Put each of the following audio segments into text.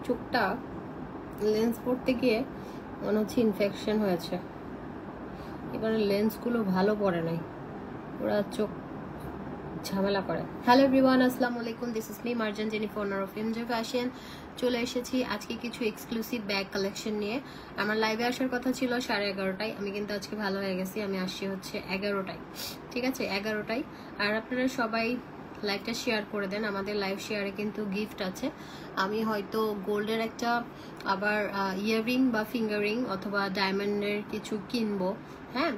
চোখটা লেন্স পড়তে গিয়ে মনে হচ্ছে ইনফেকশন হয়েছে। এবারে লেন্সগুলো ভালো পড়ে নাই, ওরা চোখ ঝামেলা করে। হ্যালো এভরিওয়ান, আসসালামু আলাইকুম। This is me Marjan Jennifer of এমজে fashion. চলে এসেছি আজকে কিছু এক্সক্লুসিভ ব্যাগ কালেকশন নিয়ে। আমার লাইভে আসার কথা ছিল 11:30টায়, আমি কিন্তু আজকে ভালো হয়ে গেছি, আমি আসছি হচ্ছে 11টায়। ঠিক আছে, 11টায়। আর আপনারা সবাই লাইভটা শেয়ার করে দেন, আমাদের লাইভ শেয়ারে কিন্তু গিফট আছে। আমি হয়তো গোল্ডের একটা আবার ইয়াররিং বা ফিঙ্গারিং অথবা ডায়মন্ডের কিছু কিনবো। হ্যাঁ,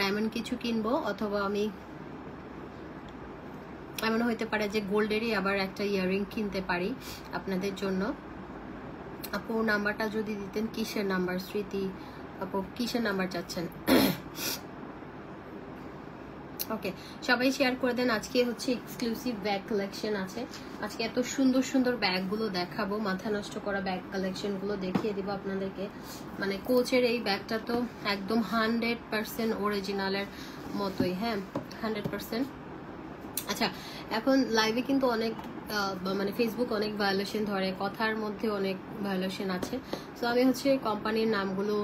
ডায়মন্ড কিছু কিনবো, অথবা আমি এমন হইতে পারে যে গোল্ডেরই আবার একটা ইয়াররিং কিনতে পারি আপনাদের জন্য। আপু নাম্বারটা যদি দিতেন। কিসের নাম্বার স্মৃতি আপু, কিসের নাম্বার চাচ্ছেন? ওকে, সবাই শেয়ার করে দেন। আজকে হচ্ছে এক্সক্লুসিভ ব্যাগ কালেকশন আছে। আজকে এত সুন্দর সুন্দর ব্যাগগুলো দেখাবো, মাথা নষ্ট করা ব্যাগ কালেকশনগুলো দেখিয়ে দিব আপনাদেরকে। মানে কোচের এই ব্যাগটা তো একদম 100% অরিজিনালের মতোই। হ্যাঁ, 100%। আচ্ছা, এখন লাইভে কিন্তু অনেক মানে ফেসবুক অনেক ভায়োলেশন ধরে, কথার মধ্যে অনেক ভায়োলেশন আছে। সো আমি হচ্ছে কোম্পানির নামগুলো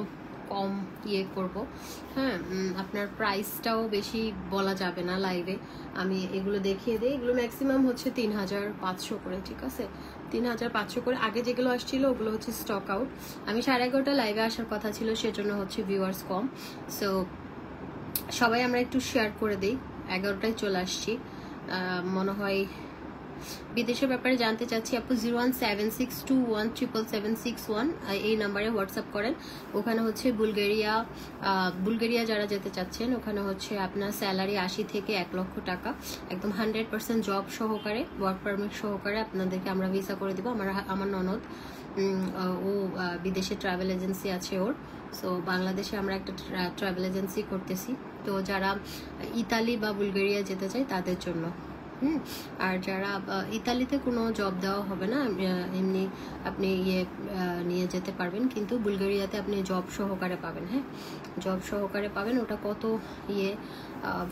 কম করব। হ্যাঁ, আপনার প্রাইসটাও বেশি বলা যাবে না লাইভে, আমি এগুলো দেখিয়ে দিই। এগুলো ম্যাক্সিমাম হচ্ছে 3500 করে। ঠিক আছে, 3500 করে। আগে যেগুলো আসছিল ওগুলো হচ্ছে স্টক আউট। আমি 11:30 লাইভে আসার কথা ছিল, সেজন্য হচ্ছে ভিউয়ার্স কম। সো সবাই আমরা একটু শেয়ার করে দিই। 11টায় চলে আসছি। মনে হয় বিদেশের ব্যাপারে জানতে চাচ্ছি আপু। 01762177761 এই নাম্বারে হোয়াটসঅ্যাপ করেন। ওখানে হচ্ছে বুলগেরিয়া যারা যেতে চাচ্ছেন, ওখানে হচ্ছে আপনার স্যালারি 80 থেকে 1 লক্ষ টাকা, একদম 100% জব সহকারে, ওয়ার্ক পারমিট সহকারে আপনাদেরকে আমরা ভিসা করে দিব। আমার ননদ, ও বিদেশে ট্রাভেল এজেন্সি আছে ওর। সো বাংলাদেশে আমরা একটা ট্রাভেল এজেন্সি করতেছি। তো যারা ইতালি বা বুলগেরিয়া যেতে চায় তাদের জন্য। আর যারা ইতালিতে কোনো জব দেওয়া হবে না, এমনি আপনি নিয়ে যেতে পারবেন, কিন্তু বুলগেরিয়াতে আপনি জব সহকারে পাবেন। হ্যাঁ, জব সহকারে পাবেন। ওটা কত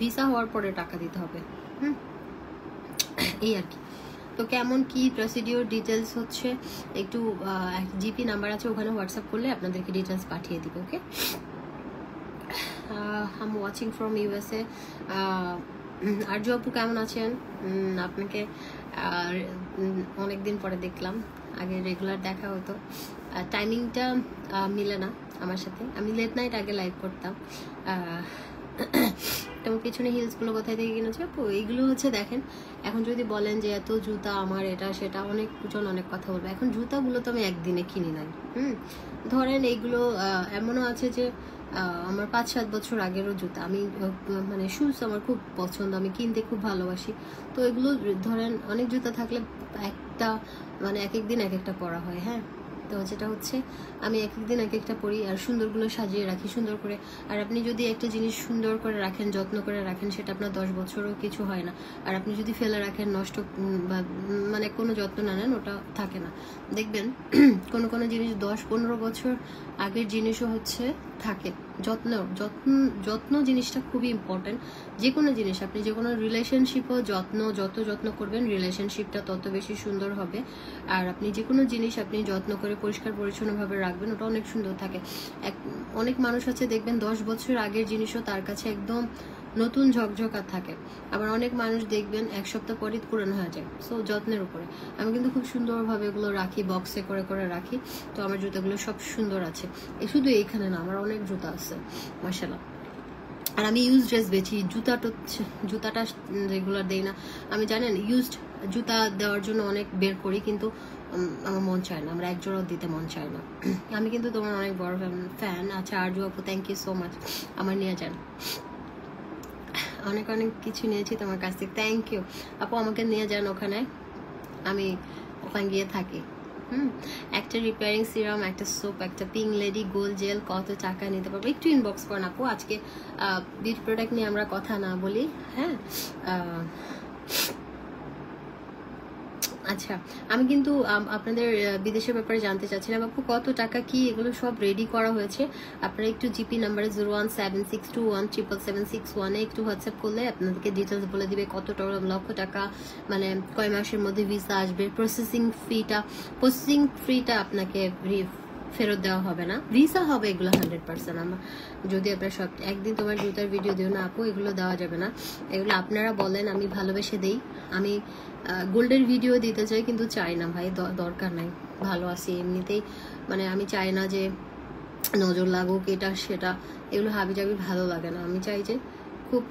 ভিসা হওয়ার পরে টাকা দিতে হবে। এই আর কি। তো কেমন কি প্রসিডিওর ডিটেলস হচ্ছে একটু জিপি নাম্বার আছে, ওখানে হোয়াটসঅ্যাপ করলে আপনাদেরকে ডিটেলস পাঠিয়ে দিব। Okay, I am watching from USA. Arju আপু কেমন আছেন? আপনাকে অনেকদিন পরে দেখলাম, আগে রেগুলার দেখা হতো, টাইমিংটা মিলে না আমার সাথে। আমি লেট নাইট আগে লাইভ করতাম। তেমন পিছনে হিলসগুলো কোথায় থেকে কিনেছে আপু? এইগুলো হচ্ছে দেখেন, এখন যদি বলেন যে এত জুতা আমার, এটা সেটা অনেকজন অনেক কথা বলবে। এখন জুতাগুলো তো আমি একদিনে কিনি নাই। ধরেন এইগুলো এমনও আছে যে আমার 5-7 বছর আগেরও জুতা। আমি মানে শুজ আমার খুব পছন্দ, আমি কিনতে খুব ভালোবাসি। তো এগুলো ধরেন অনেক জুতা থাকলে একটা মানে এক এক দিন এক একটা পরা হয়। হ্যাঁ, তো যেটা হচ্ছে আমি এক এক দিন এক একটা পরি, আর সুন্দরগুলো সাজিয়ে রাখি সুন্দর করে। আর আপনি যদি একটা জিনিস সুন্দর করে রাখেন, যত্ন করে রাখেন, সেটা আপনার 10 বছরও কিছু হয় না। আর আপনি যদি ফেলে রাখেন, নষ্ট বা মানে কোনো যত্ন না নেন, ওটা থাকে না। দেখবেন কোনো কোনো জিনিস 10-15 বছর আগের জিনিসও হচ্ছে থাকে। যত্ন জিনিসটা খুবই ইম্পর্টেন্ট। যে কোনো জিনিস, আপনি যে কোনো রিলেশনশিপও যত যত্ন করবেন, রিলেশনশিপটা তত বেশি সুন্দর হবে। আর আপনি যে কোনো জিনিস আপনি যত্ন করে পরিষ্কার পরিচ্ছন্নভাবে রাখবেন, ওটা অনেক সুন্দর থাকে। অনেক মানুষ আছে দেখবেন 10 বছর আগের জিনিসও তার কাছে একদম নতুন ঝকঝকা থাকে। আবার অনেক মানুষ দেখবেন 1 সপ্তাহ পরই পুরানো হয়ে যায়। সো যত্নের উপরে। আমি কিন্তু খুব সুন্দরভাবে এগুলো রাখি, বক্সে করে করে রাখি। তো আমার জুতাগুলো সব সুন্দর আছে। শুধু এইখানে না, আমার অনেক জুতা আছে মাশাআল্লাহ। আর আমি ইউজ ড্রেস বেচি। জুতাটা রেগুলার দেই না। আমি জানেন ইউজড জুতা দেওয়ার জন্য অনেক বের করি, কিন্তু আমার মন চায় না, আমরা একজোড়াও দিতে মন চায় না। আমি কিন্তু তোমার অনেক বড় ফ্যান। আচ্ছা আরজু আপু, থ্যাংক ইউ সো মাচ। আমার নিয়ে যান, অনেক অনেক কিছু নিয়েছি তোমার কাছ থেকে, থ্যাংক ইউ আপু। আমাকে নিয়ে যান ওখানে, আমি ওখানে গিয়ে থাকি। একটা রিপেয়ারিং সিরাম, একটা সোপ, একটা পিঙ্ক লেডি গোল্ড জেল, কত টাকা নিতে পারবো? একটু ইনবক্স করেন আপু। আজকে বিউটি প্রোডাক্ট নিয়ে আমরা কথা না বলি। হ্যাঁ, আচ্ছা, আমি কিন্তু আপনাদের বিদেশের ব্যাপারে জানতে চাচ্ছিলাম আপু, কত টাকা কি এগুলো সব রেডি করা হয়েছে। আপনারা একটু জিপি নাম্বারে 01762177761 একটু হোয়াটসঅ্যাপ করলে আপনাদেরকে ডিটেলস বলে দিবে কত লক্ষ টাকা, মানে কয় মাসের মধ্যে ভিসা আসবে, প্রসেসিং ফিটা আপনাকে ফেরত দেওয়া হবে না, ভিসা হবে এগুলো 100%। আমার যদি আপনার সব একদিন তোমার জুতার ভিডিও দিও না আপু, এগুলো দেওয়া যাবে না। এগুলো আপনারা বলেন, আমি ভালোবেসে দেই। আমি গোল্ডের ভিডিও দিতে চাই কিন্তু চাই না ভাই, দরকার নাই, ভালো আছি এমনিতেই। মানে আমি চাই না যে নজর লাগুক এটা সেটা, এগুলো হাবিজাবি ভালো লাগে না। আমি চাই যে খুব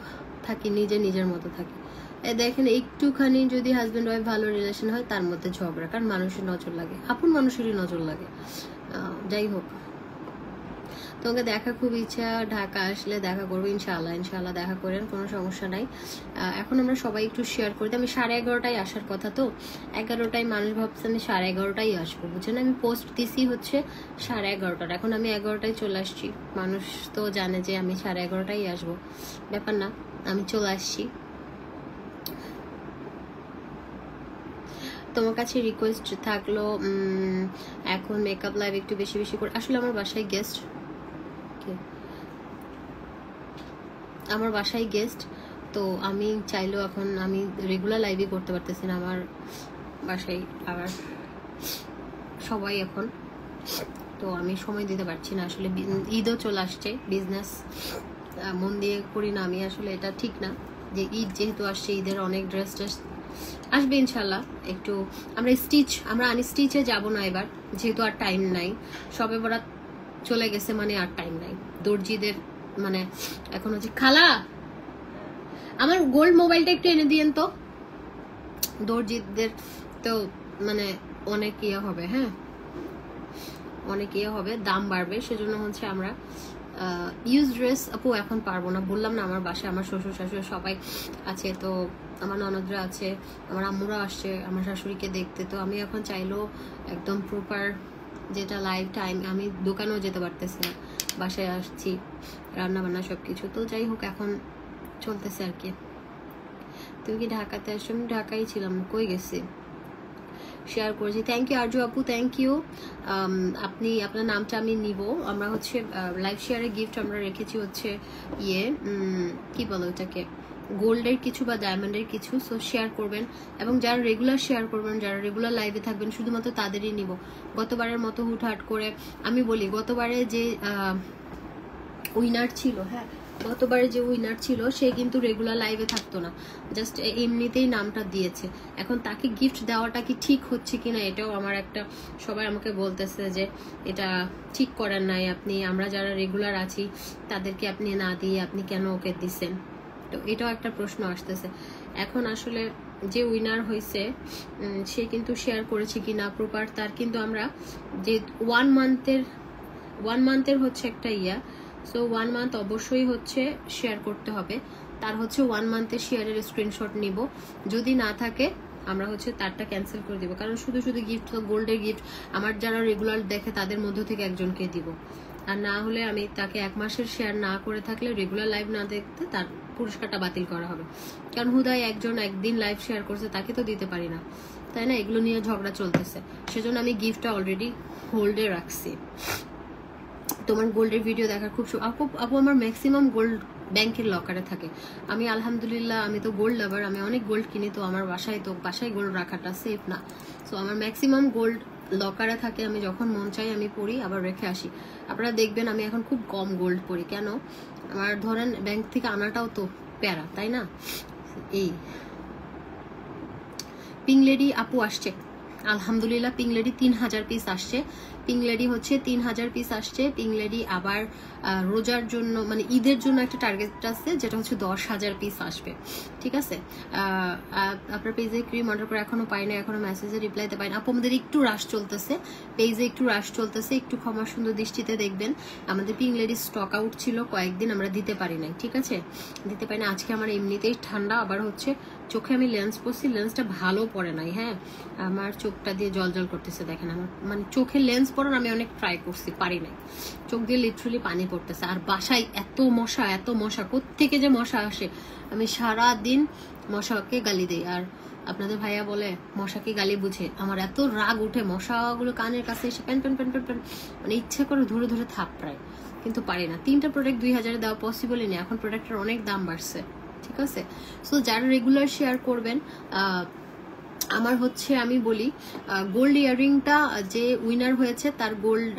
থাকি, নিজের মতো থাকি। দেখেন একটুখানি যদি হাজব্যান্ড ওয়াইফ ভালো রিলেশন হয় তার মধ্যে ঝগড়া, কারণ মানুষের নজর লাগে, আপন মানুষেরই নজর লাগে। যাই হোক, তোমাকে দেখা খুব ইচ্ছা, ঢাকা আসলে দেখা করবো ইনশাআল্লাহ দেখা করেন, কোনো সমস্যা নাই। এখন আমরা সবাই একটু শেয়ার করি। আমি 11:30টায় আসার কথা, তো 11টায় মানুষ ভাবছে আমি 11:30টাই আসবো, বুঝছেন। আমি পোস্ট দিছি হচ্ছে 11:30টার, এখন আমি 11টায় চলে আসছি। মানুষ তো জানে যে আমি 11:30টাই আসবো, ব্যাপার না, আমি চলে আসছি। তোমার কাছে রিকোয়েস্ট থাকলো এখন মেকআপ লাইভ একটু বেশি বেশি করে। আসলে আমার বাসায় গেস্ট, তো আমি চাইলেও এখন আমি রেগুলার লাইভই করতে পারতেছি না। আমার বাসায় আবার সবাই এখন, তো আমি সময় দিতে পারছি না। আসলে ঈদও চলে আসছে, বিজনেস মন দিয়ে করি না আমি, আসলে এটা ঠিক না যে ঈদ যেহেতু আসছে ঈদের অনেক ড্রেস আসবে ইনশাল্লাহ। একটু আমরা আনস্টিচে যাব না এবার, যেহেতু আর টাইম নাই, সবে বরাত চলে গেছে, মানে আর টাইম নাই দর্জিদের, মানে এখন হচ্ছে খালা আমার গোল্ড মোবাইলটা একটু এনে দিয়েন তো, দর্জিদের তো মানে অনেক ইয়ে হবে, হ্যাঁ অনেক ইয়ে হবে, দাম বাড়বে, সেজন্য হচ্ছে আমরা ইউজ ড্রেস আপু এখন পারবো না। বললাম না আমার বাসায় আমার শ্বশুর শাশুড়ি সবাই আছে, তো আমার ননদরা আছে, আমার আম্মুরা আসছে আমার শাশুড়িকে দেখতে, তো আমি এখন চাইলেও একদম প্রপার যেটা লাইফ টাইম, আমি দোকানেও যেতে পারতেছি না, বাসায় আসছি রান্না বান্না সবকিছু। তো যাই হোক এখন চলতেছে আর কি। তুমি কি ঢাকাতে আসছো? আমি ঢাকাই ছিলাম, কই গেছি, শেয়ার করেছি। থ্যাংক ইউ আরজু আপু, থ্যাংক ইউ। আপনি আপনার নামটা আমি নিব। আমরা হচ্ছে লাইভ শেয়ারে গিফট আমরা রেখেছি হচ্ছে কি বলো ওটাকে, গোল্ডের কিছু বা ডায়মন্ডের কিছু। সো শেয়ার করবেন, এবং যারা রেগুলার শেয়ার করবেন, যারা রেগুলার লাইভে থাকবেন, শুধুমাত্র তাদেরই নিব। গতবারের মতো হুটহাট করে আমি বলি, গতবারে যে উইনার ছিল, হ্যাঁ গতবারে যে উইনার ছিল সে কিন্তু রেগুলার লাইভে থাকতো না, জাস্ট এমনিতেই নামটা দিয়েছে। এখন তাকে গিফট দেওয়াটা কি ঠিক হচ্ছে কিনা, এটাও আমার একটা, সবাই আমাকে বলতেছে যে এটা ঠিক করেন নাই আপনি, আমরা যারা রেগুলার আছি তাদেরকে আপনি না দিয়ে আপনি কেন ওকে দিচ্ছেন, তো এটাও একটা প্রশ্ন আসতেছে। এখন আসলে যে উইনার হয়েছে সে কিন্তু শেয়ার করেছে কিনা প্রপার, তার কিন্তু আমরা যে 1 মান্থের হচ্ছে একটা সো 1 মান্থ অবশ্যই হচ্ছে শেয়ার করতে হবে, তার হচ্ছে 1 মান্থের শেয়ারের স্ক্রিনশট নিব। যদি না থাকে আমরা হচ্ছে তারটা ক্যান্সেল করে দিব, কারণ শুধু গিফট, গোল্ডের গিফট আমার যারা রেগুলার দেখে তাদের মধ্য থেকে একজনকে দিব, আর না হলে আমি তাকে 1 মাসের শেয়ার না করে থাকলে, রেগুলার লাইভ না দেখতে তার পুরস্কারটা বাতিল করা হবে। কারণ হুদায় একদিন লাইভ শেয়ার করছে তাকে তো দিতে পারি না, তাই না? এগুলো নিয়ে ঝগড়া চলতেছে, সেজন্য আমি গিফটটা অলরেডি হোল্ডে রাখছি। তোমার গোল্ডের ভিডিও দেখার খুব আপু আমার ম্যাক্সিমাম গোল্ড ব্যাংকের লকারে থাকে। আমি আলহামদুলিল্লাহ, আমি তো গোল্ড লাভার, আমি অনেক গোল্ড কিনি, তো আমার বাসায় গোল্ড রাখাটা সেফ না। সো আমার ম্যাক্সিমাম গোল্ড লকারে থাকে, আমি যখন মন চাই আমি পড়ি আবার রেখে আসি। আপনারা দেখবেন আমি এখন খুব কম গোল্ড পরি, কেন? আমার ধরেন ব্যাংক থেকে আনাটাও তো প্যারা, তাই না? এই পিংলেডি আপু আসছে আলহামদুলিল্লাহ, পিংলেডি 3000 পিস আসছে, পিংলেডি হচ্ছে 3000 পিস আসছে। পিংলেডি আবার রোজার জন্য মানে ঈদের জন্য একটা টার্গেট আছে, যেটা হচ্ছে 10,000 পিস আসবে, ঠিক আছে? আপনার পেজে ক্রিম অর্ডার করে এখনো পাই না, এখনো মেসেজে রিপ্লাইতে পাই না আপু। আমাদের একটু রাশ চলতেছে, পেজে একটু রাশ চলতেছে, একটু ক্ষমা সুন্দর দৃষ্টিতে দেখবেন। আমাদের পিংলেডি স্টক আউট ছিল কয়েকদিন, আমরা দিতে পারি নাই, ঠিক আছে? দিতে পারি না। আজকে আমার এমনিতেই ঠান্ডা, আবার হচ্ছে চোখে আমি লেন্স পরছি, লেন্সটা ভালো পড়ে নাই, হ্যাঁ আমার চোখটা দিয়ে জল করতেছে, দেখেন আমার মানে চোখে লেন্স পরান আমি অনেক ট্রাই করছি, পারি নাই, চোখ দিয়ে লিটারালি পানি পড়তেছে। আর বাসায় এত মশা, কোত্থেকে যে মশা আসে, আমি সারা দিন মশাকে গালি দিই। আর আপনাদের ভাইয়া বলে মশাকে গালি বুঝে, আমার এত রাগ উঠে মশাগুলো কানের কাছে এসে pan pan pan pan pan মানে ইচ্ছা করে ধরে ধরে থাপড়ায়, কিন্তু পারি না। 3টা প্রোডাক্ট 2000 দেওয়া পসিবলই নেই, এখন প্রোডাক্টের অনেক দাম বাড়ছে, ঠিক আছে? সো যারা রেগুলার শেয়ার করবেন, আমার হচ্ছে আমি বলি গোল্ড ইয়াররিংটা যে উইনার হয়েছে তার গোল্ড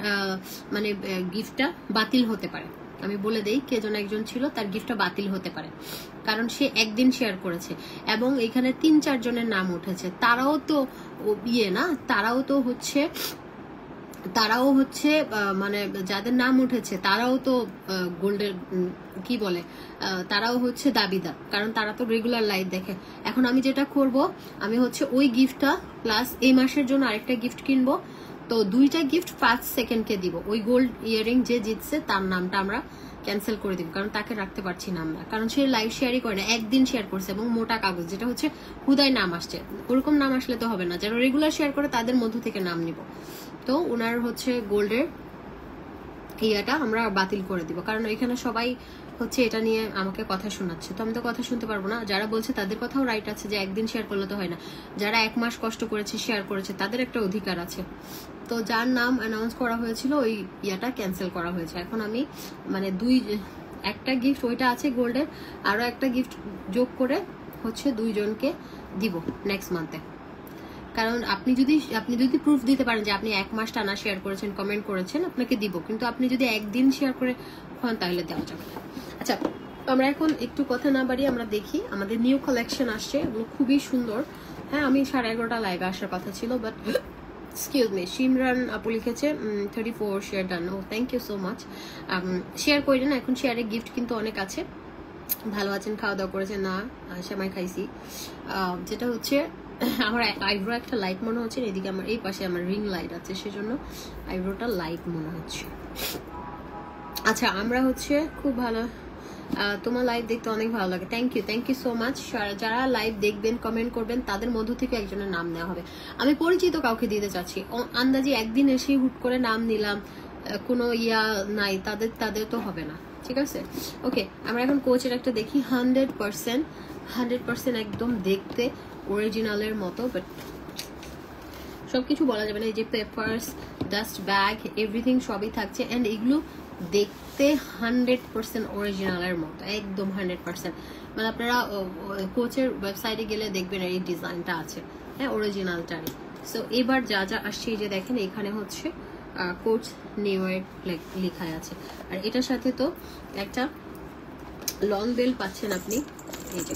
মানে গিফটটা বাতিল হতে পারে। আমি বলে দেই কে যেন একজন ছিল, তার গিফটটা বাতিল হতে পারে, কারণ সে একদিন শেয়ার করেছে এবং এখানে 3-4 জনের নাম উঠেছে। তারাও তো ইয়ে না, তারাও হচ্ছে মানে যাদের নাম উঠেছে তারাও তো গোল্ডের কি বলে, তারাও হচ্ছে দাবিদার, কারণ তারা তো রেগুলার লাইভ দেখে। এখন আমি যেটা করব, আমি হচ্ছে ওই গিফটটা প্লাস এই মাসের জন্য আরেকটা গিফট কিনবো, তো 2টা গিফট 5 সেকেন্ডকে দিব। ওই গোল্ড ইয়াররিং যে জিতছে তার নামটা আমরা ক্যান্সেল করে দিব, কারণ তাকে রাখতে পারছি না আমরা, কারণ সে লাইভ শেয়ারই করে না, একদিন শেয়ার করছে এবং মোটা কাগজ, যেটা হচ্ছে হুদায় নাম আসছে। ওরকম নাম আসলে তো হবে না, যারা রেগুলার শেয়ার করে তাদের মধ্য থেকে নাম নিব। তো ওনার হচ্ছে গোল্ডের ইয়াটা আমরা বাতিল করে দিব, কারণ এখানে সবাই হচ্ছে এটা নিয়ে আমাকে কথা শোনাচ্ছে, তো আমি তো কথা শুনতে পারবো না। যারা বলছে তাদের কথাও রাইট আছে যে একদিন শেয়ার করলে তো হয় না, যারা 1 মাস কষ্ট করেছে শেয়ার করেছে তাদের একটা অধিকার আছে। তো যার নাম অ্যানাউন্স করা হয়েছিল ওই ইয়াটা ক্যান্সেল করা হয়েছে। এখন আমি মানে একটা গিফট ওইটা আছে গোল্ডের, আরো একটা গিফট যোগ করে হচ্ছে 2 জনকে দিব নেক্সট মান্থে। কারণ আপনি যদি প্রুফ দিতে পারেন যে আপনি 1 মাস টানা শেয়ার করেছেন, কমেন্ট করেছেন, আপনাকে দিব, কিন্তু আপনি যদি একদিন শেয়ার করে হন তাহলে দেওয়া যাবে না। আচ্ছা, আমরা এখন একটু কথা না বাড়িয়ে আমরা দেখি, আমাদের নিউ কালেকশন আসছে, এগুলো খুবই সুন্দর। হ্যাঁ, আমি 11:30 লাইভে আসার কথা ছিল, বাট এক্সকিউজ মি, সিমরান আপু লিখেছে 34 শেয়ার ডান। ও thank you so much. Share করেন, এখন শেয়ারের গিফট কিন্তু অনেক আছে। ভালো আছেন, খাওয়া দাওয়া করেছেন? না, সেমাই খাইছি। যেটা হচ্ছে আমার আইব্রো একটা লাইট মনে হচ্ছে, এদিকে আমার এই পাশে আমার রিং লাইট আছে, সেজন্য আইব্রোটা লাইট মনে হচ্ছে। আচ্ছা, আমরা হচ্ছে খুব ভালো, তোমার লাইভ দেখতে অনেক ভালো লাগে। Thank you so much. যারা লাইভ দেখবেন, কমেন্ট করবেন, তাদের মধ্য থেকে একজনের নাম নেওয়া হবে। আমি পরিচিত কাউকে দিতে চাচ্ছি, আন্দাজি একদিন এসে হুট করে নাম নিলাম, কোনো ইয়া নাই, তাদের তো হবে না, ঠিক আছে? ওকে, আমরা এখন কোচের একটা দেখি। 100% একদম দেখতে অরিজিনালের মতো, বাট সবকিছু বলা যাবে না। এই যে পেপারস, ডাস্ট ব্যাগ, এভরিথিং সবই থাকছে, অ্যান্ড এগুলো দেখতে 100% অরিজিনালের মতো, একদম 100%। মানে আপনারা কোচের ওয়েবসাইটে গেলে দেখবেন এই ডিজাইনটা আছে, হ্যাঁ, অরিজিনালটারই। সো এবার যা যা আসছে, এই যে দেখেন এখানে হচ্ছে কোচ নিউ ইয়র্ক লেখা আছে, আর এটার সাথে তো একটা লং বেল পাচ্ছেন আপনি, এই যে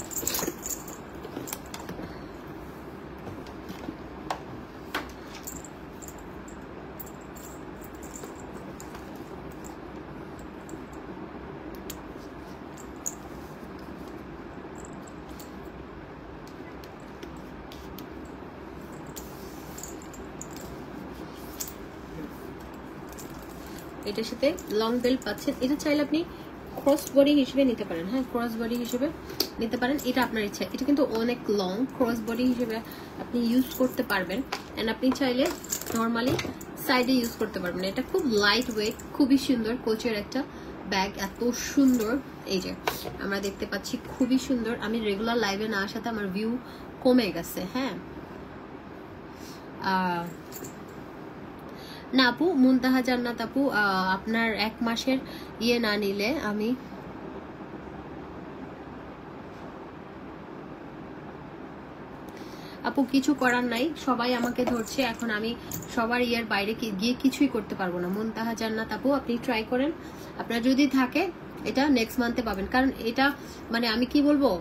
এটার সাথে লং বেল্ট পাচ্ছেন। এটা চাইলে আপনি ক্রস বডি হিসেবে নিতে পারেন, হ্যাঁ, ক্রস বডি হিসেবে নিতে পারেন, এটা আপনার ইচ্ছা। এটা কিন্তু অনেক লং, ক্রস বডি হিসেবে আপনি ইউজ করতে পারবেন, অ্যান্ড আপনি চাইলে নর্মালি সাইডে ইউজ করতে পারবেন। এটা খুব লাইট ওয়েট, খুবই সুন্দর কোচের একটা ব্যাগ, এত সুন্দর। এই যে আমরা দেখতে পাচ্ছি, খুবই সুন্দর। আমি রেগুলার লাইভে না আসাতে আমার ভিউ কমে গেছে, হ্যাঁ। না আপু, মুনতাহা জান্নাত আপু, আপনার 1 মাসের ইয়ে না নিলে আমি আপু কিছু করার নাই, সবাই আমাকে ধরছে, এখন আমি সবার ইয়ের বাইরে গিয়ে কিছুই করতে পারবো না। মুনতাহা জান্নাত আপু, আপনি ট্রাই করেন, আপনার যদি থাকে এটা নেক্সট মান্থে পাবেন। কারণ এটা মানে আমি কি বলবো,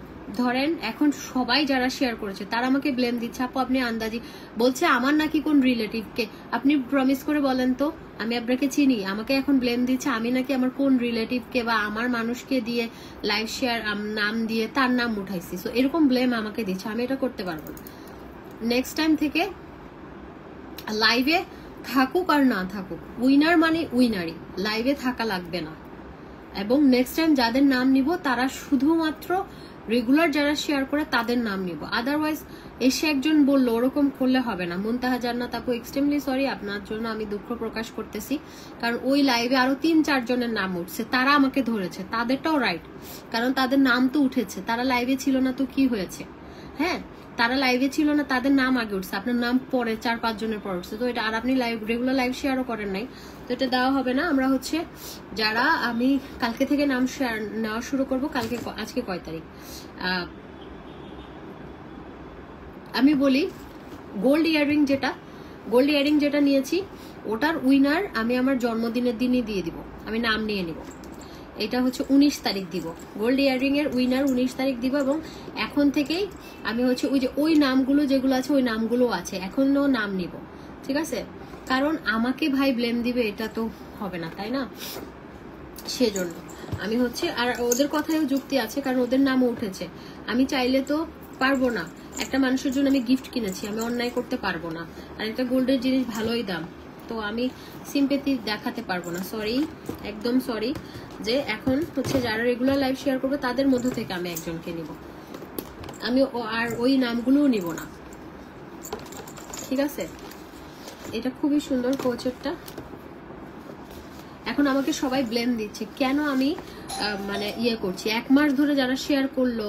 ধরেন এখন সবাই যারা শেয়ার করেছে তারা আমাকে ব্লেম দিচ্ছে, আপু আপনি আন্দাজি বলছে আমার নাকি কোন রিলেটিভকে, আপনি প্রমিস করে বলেন তো, আমি আপনাকে চিনি, আমাকে এখন ব্লেম দিচ্ছে আমি নাকি আমার কোন রিলেটিভকে বা আমার মানুষকে দিয়ে লাইভ শেয়ার নাম দিয়ে তার নাম উঠাইছি। সো এরকম ব্লেম আমাকে দিচ্ছে, আমি এটা করতে পারবো না। নেক্সট টাইম থেকে লাইভে থাকুক আর না থাকুক, উইনার মানে উইনারই, লাইভে থাকা লাগবে না। এবং নেক্সট টাইম যাদের নাম নিব তারা শুধুমাত্র রেগুলার যারা শেয়ার করে তাদের নাম নিব, আদারওয়াইজ এসে একজন বললো ওরকম করলে হবে না। মুনতাহা জান্নাত আপু, এক্সট্রিমলি সরি, আপনার জন্য আমি দুঃখ প্রকাশ করতেছি, কারণ ওই লাইভে আরো 3-4 জনের নাম উঠছে, তারা আমাকে ধরেছে, তাদেরটাও রাইট, কারণ তাদের নাম তো উঠেছে, তারা লাইভে ছিল না তো কি হয়েছে, হ্যাঁ। তারা লাইভে ছিল না, তাদের নাম আগে উঠছে, আপনার নাম পরে 4-5 জনের পর উঠছে, তো এটা আর আপনি রেগুলার লাইভ শেয়ারও করেন নাই, তো এটা দেওয়া হবে না। আমরা হচ্ছে যারা, আমি কালকে থেকে নাম শেয়ার নেওয়া শুরু করব। কালকে, আজকে কয় তারিখ, আমি বলি গোল্ড ইয়ারিং যেটা নিয়েছি ওটার উইনার আমি আমার জন্মদিনের দিনই দিয়ে দিব, আমি নাম নিয়ে নিব। এটা হচ্ছে 19 তারিখ দিব, গোল্ড ইয়ারিং এর উইনার 19 তারিখ দিব। এবং এখন থেকেই আমি হচ্ছে ওই নামগুলো যেগুলো আছে, ওই নামগুলো আছে, এখনো নাম নিব, ঠিক আছে? কারণ আমাকে ভাই ব্লেম দিবে, এটা তো হবে না, তাই না? সেজন্য আমি হচ্ছে, আর ওদের কথায়ও যুক্তি আছে, কারণ ওদের নামও উঠেছে। আমি চাইলে তো পারবো না, একটা মানুষের জন্য আমি গিফট কিনেছি, আমি অন্যায় করতে পারবো না। আর একটা গোল্ডের জিনিস ভালোই দাম, তো আমি সিম্পেথি দেখাতে পারবো না। সরি, একদম সরি। যে এখন হচ্ছে যারা রেগুলার লাইভ শেয়ার করবে তাদের মধ্য থেকে আমি একজনকে নিব, আমি আর ওই নামগুলোও নিব না, ঠিক আছে? এটা খুবই সুন্দর কোচেরটা। এখন আমাকে সবাই ব্লেম দিচ্ছে কেন আমি মানে করছি। 1 মাস ধরে যারা শেয়ার করলো,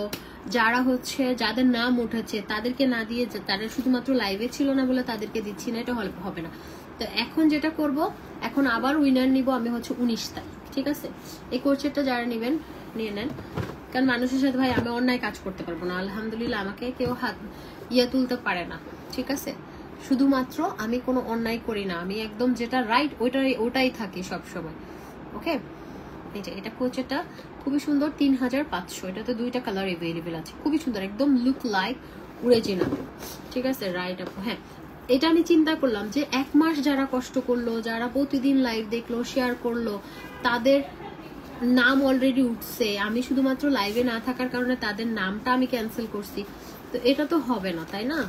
যারা হচ্ছে যাদের নাম উঠেছে তাদেরকে না দিয়ে, তারা শুধুমাত্র লাইভে ছিল না বলে তাদেরকে দিচ্ছি না, এটা হবে না। তো এখন যেটা করব, এখন আবার উইনার নিব আমি হচ্ছে 19 তারিখ, ঠিক আছে? এই কোচেরটা যারা নেবেন নিয়ে নেন, কারণ মানুষের সাথে ভাই আমি অন্যায় কাজ করতে পারবো না। আলহামদুলিল্লাহ আমাকে কেউ হাত তুলতে পারে না, ঠিক আছে? শুধুমাত্র আমি কোনো অন্যায় করি না, আমি একদম যেটা রাইট ওটাই থাকি সব সময়। ওকে, এই যে এটা কোচেরটা খুবই সুন্দর, 3500। এটাতে 2টা কালার এভেলেবেল আছে, খুবই সুন্দর, একদম লুক লাইক অরিজিনাল, ঠিক আছে? রাইট আপু, হ্যাঁ। এটা আমি চিন্তা করলাম যে 1 মাস যারা কষ্ট করলো, যারা প্রতিদিন লাইভ দেখলো, শেয়ার করলো, তাদের নাম অলরেডি উঠছে, আমি শুধুমাত্র লাইভে না থাকার কারণে তাদের নামটা আমি ক্যান্সেল করছি, তো এটা তো হবে না, তাই না?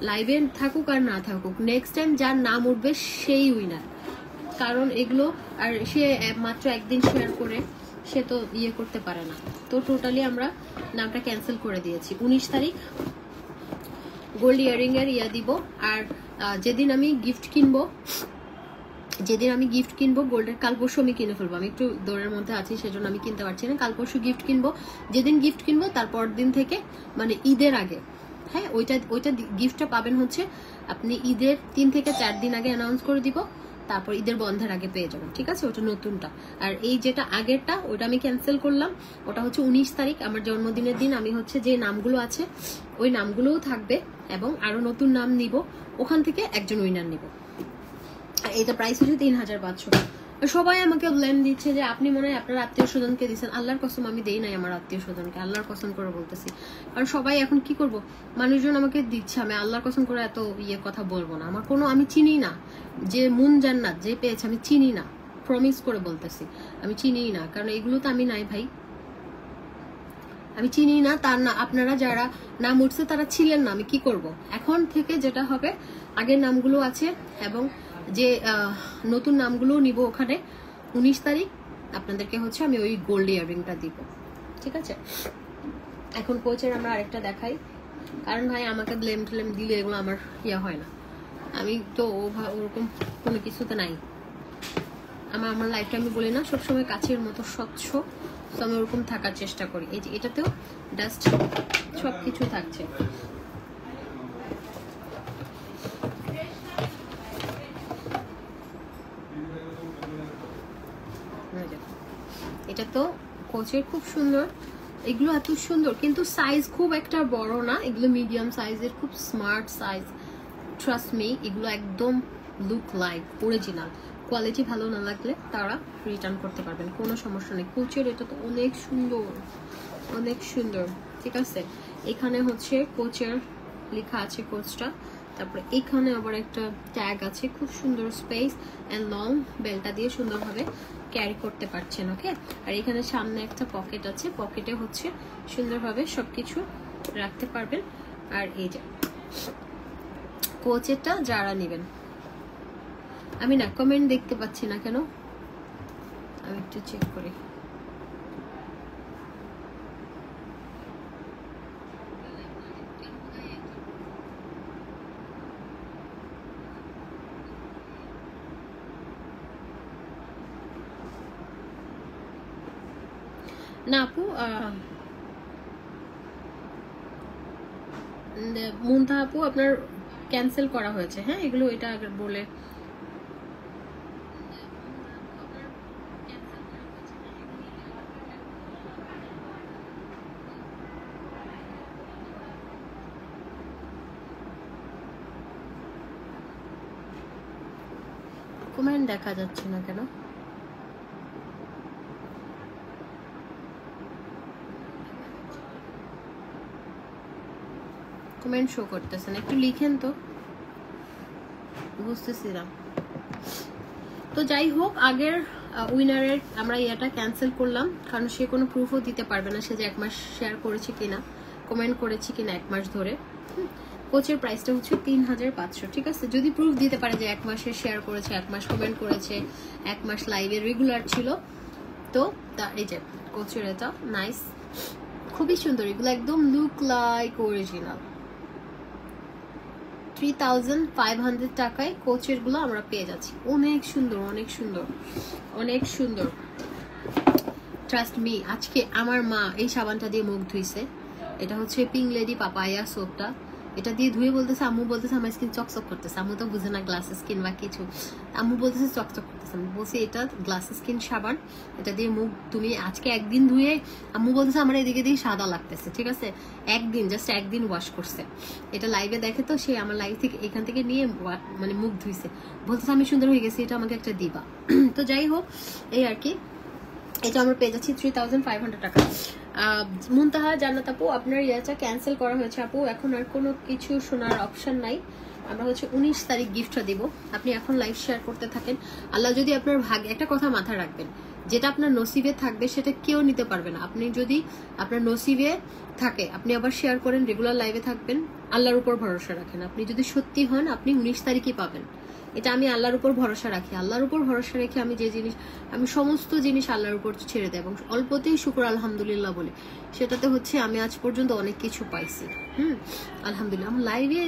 লাইভে থাকুক আর না থাকুক, নেক্সট টাইম যার নাম উঠবে সেই উইনার। কারণ এগুলো, আর সে মাত্র একদিন শেয়ার করে সে তো করতে পারে না। তো টোটালি আমরা নামটা ক্যান্সেল করে দিয়েছি। 19 তারিখ গোল্ড ইয়ারিং এর দিব। আর যেদিন আমি গিফট কিনবো গোল্ডের, কাল পরশু আমি কিনে ফেলবো, আমি একটু দৌড়ের মধ্যে আছি সেজন্য আমি কিনতে পারছি না। কাল পরশু গিফট কিনবো, যেদিন গিফট কিনবো তারপর দিন থেকে, মানে ঈদের আগে, হ্যাঁ, ওইটা গিফটটা পাবেন হচ্ছে আপনি ঈদের 3 থেকে 4 দিন আগে অ্যানাউন্স করে দিব, তারপর ঈদের বন্ধের আগে পেয়ে যাবেন, ঠিক আছে? ওটা নতুনটা। আর এই যেটা আগেরটা, ওটা আমি ক্যান্সেল করলাম, ওটা হচ্ছে 19 তারিখ আমার জন্মদিনের দিন। আমি হচ্ছে যে নামগুলো আছে ওই নামগুলোও থাকবে, এবং আরো নতুন নাম নিব, ওখান থেকে একজন উইনার নিব। এটা প্রাইস হচ্ছে 3500। সবাই আমাকে ব্লেম দিচ্ছে যে আপনি মনে হয় আপনার আত্মীয় স্বজনকে দিচ্ছেন। আল্লাহর কসম আমি দেই নাই আমার আত্মীয় স্বজনকে, আল্লাহর কসম করে বলতেছি। কারণ সবাই এখন কি করব, মানুষজন আমাকে দিচ্ছে, আমি আল্লাহর কসম করে এত কথা বলবো না। আমার কোনো, আমি চিনি না যে মুন জান্নাত যে পেয়েছে, আমি চিনি না, প্রমিস করে বলতেছি আমি চিনি না, কারণ এগুলো তো আমি নাই ভাই, আমি চিনি না। তার না, আপনারা যারা নাম উঠছে তারা ছিলেন না, আমি কি করব? এখন থেকে যেটা হবে, আগের নামগুলো আছে এবং যে নতুন নামগুলো নিব, ওখানে 19 তারিখ আপনাদেরকে হচ্ছে আমি ওই গোল্ড ইয়ারিংটা দিব, ঠিক আছে? এখন কোচের আমরা আরেকটা দেখাই, কারণ ভাই আমাকে ব্লেম দিলে এগুলো আমার হয় না, আমি তো ওরকম কোনো কিছুতে নাই। আমার লাইফটা আমি বলি না সবসময় কাছের মতো স্বচ্ছ, তো আমি ওরকম থাকার চেষ্টা করি। এই যে এটাতেও ডাস্ট সবকিছু থাকছে। এটা তো কোচের খুব সুন্দর, এগুলো এত সুন্দর, কিন্তু সাইজ খুব একটা বড় না, এগুলো মিডিয়াম সাইজের, খুব স্মার্ট সাইজ। ট্রাস্ট মি, এগুলো একদম লুক লাইক অরিজিনাল। কোয়ালিটি ভালো না লাগলে তারা রিটার্ন করতে পারবেন, কোনো সমস্যা নেই। কোচের এটা তো অনেক সুন্দর, অনেক সুন্দর, ঠিক আছে? এখানে হচ্ছে কোচের লেখা আছে কোচটা, তারপরে এখানে আবার একটা ট্যাগ আছে, খুব সুন্দর স্পেস এন্ড লং, বেলটা দিয়ে সুন্দরভাবে ক্যারি করতে পারছেন, ওকে? আর এখানে সামনে একটা পকেট আছে, পকেটে হচ্ছে সুন্দরভাবে সবকিছু রাখতে পারবেন। আর এই যে কোচেরটা যারা নেবেন, আমি না কমেন্ট দেখতে পাচ্ছি না কেন, আমি একটু চেক করি। না আপু, মুনতাহা আপু আপনার ক্যান্সেল করা হয়েছে, হ্যাঁ এগুলো এটা আগে বলে কমেন্ট দেখা যাচ্ছে না কেন? কমেন্ট শো করতেছেন, একটু লিখেন তো, বুঝতেছি না। তো যাই হোক, আগের উইনারের আমরা এটা ক্যান্সেল করলাম, কারণ সে কোনো প্রুফও দিতে পারবে না সে যে 1 মাস শেয়ার করেছে কিনা, কমেন্ট করেছে কিনা 1 মাস ধরে। কোচের প্রাইসটা হচ্ছে 3500, ঠিক আছে? যদি প্রুফ দিতে পারে যে 1 মাসে শেয়ার করেছে, 1 মাস কমেন্ট করেছে, 1 মাস লাইভে রেগুলার ছিল, তো এই যে কোচের এটা নাইস, খুবই সুন্দর, এগুলো একদম লুক লাইক অরিজিনাল। 3500 টাকায় কোচের গুলো আমরা পেয়ে যাচ্ছি। অনেক সুন্দর, অনেক সুন্দর, অনেক সুন্দর, ট্রাস্ট মি। আজকে আমার মা এই সাবানটা দিয়ে মুখ ধুইছে, এটা হচ্ছে পিঙ্ক লেডি পাপায়া সোপটা, এটা দিয়ে ধুয়ে বলতেছে, আম্মু বলতেছে আমার স্কিন চকচক করতেছে। আম্মু তো বুঝে না গ্লাস স্কিন বা কিছু, আম্মু বলতেছে চকচক করতেছে। আমি বলছি এটা গ্লাস স্কিন সাবান, এটা দিয়ে মুখ তুমি আজকে একদিন ধুয়ে, আম্মু বলতেছে আমার এদিকে দিয়ে সাদা লাগতেছে, ঠিক আছে? একদিন, জাস্ট একদিন ওয়াশ করছে। এটা লাইভে দেখে তো, সে আমার লাইভ থেকে এখান থেকে নিয়ে মানে মুখ ধুইছে, বলতেছে আমি সুন্দর হয়ে গেছি, এটা আমাকে একটা দিবা। তো যাই হোক, এই আর কি, এটা আমরা পেয়ে যাচ্ছি 3500 টাকা। মুনতাহা জান্নাত আপু আপনার ইয়াটা ক্যান্সেল করা হয়েছে আপু, এখন আর কোনো কিছু শোনার অপশন নাই। আমরা হচ্ছে 19 তারিখ গিফটটা দিব, আপনি এখন লাইভ শেয়ার করতে থাকেন। আল্লাহ যদি আপনার ভাগ্যে, একটা কথা মাথায় রাখবেন, যেটা আপনার নসিবে থাকবে সেটা কেউ নিতে পারবে না। আপনি যদি আপনার নসিবে থাকে, আপনি আবার শেয়ার করেন, রেগুলার লাইভে থাকবেন, আল্লাহর উপর ভরসা রাখেন, আপনি যদি সত্যি হন আপনি 19 তারিখই পাবেন। এটা আমি আল্লাহর উপর ভরসা রাখি, আল্লাহর উপর ভরসা রেখে আমি যে জিনিস, আমি সমস্ত জিনিস আল্লাহর উপর ছেড়ে দেয় এবং অল্পতেই শুকর আলহামদুলিল্লাহ বলে, সেটাতে হচ্ছে আমি আজ পর্যন্ত অনেক কিছু পাইছি। আলহামদুলিল্লাহ। আমার লাইভে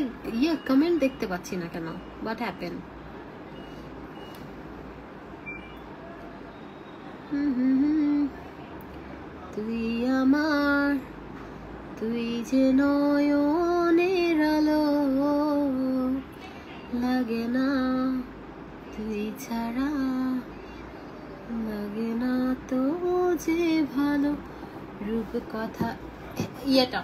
কমেন্ট দেখতে পাচ্ছি না কেন, হোয়াট হ্যাপেন? তুই আমার, তুই যে নয়নের আলো, লাগে না তুই ছাড়া, লাগে না তো যে ভালো রূপ কথা। ইয়েটা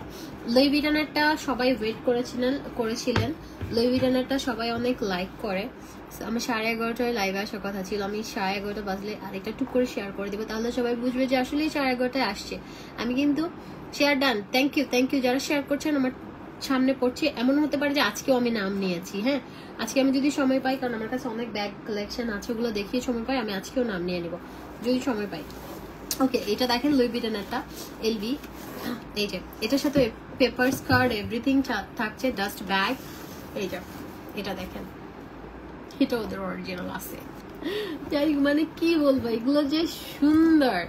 লুই ভিটনেরটা সবাই ওয়েট করেছিলেন। লুই ভিটনেরটা সবাই অনেক লাইক করে। আমি 11:30টায় লাইভে আসার কথা ছিল, আমি 11:30 বাজলে আরেকটা টুক করে শেয়ার করে দেবো, তাহলে সবাই বুঝবে যে আসলে 11:30টায় আসছে। আমি কিন্তু শেয়ার ডান, থ্যাংক ইউ যারা শেয়ার করছেন। আমার সামনে পড়ছে, এমন হতে পারে যে আজকেও আমি নাম নিয়েছি, হ্যাঁ আজকে আমি যদি সময় পাই, কারণ আমার কাছে অনেক ব্যাগ কালেকশন আছে, ওগুলো দেখিয়ে সময় পাই, আমি আজকেও নাম নিয়ে নিব যদি সময় পাই। ওকে, এটা দেখেন লুই ভিটনেরটা এলভি, এই যে এটার সাথে পেপার স্কার্ট এভরিথিং থাকছে, ডাস্ট ব্যাগ, এই যে এটা দেখেন, এটা ওদের অরিজিনাল আছে। যাই মানে কি বলবো, এগুলো যে সুন্দর,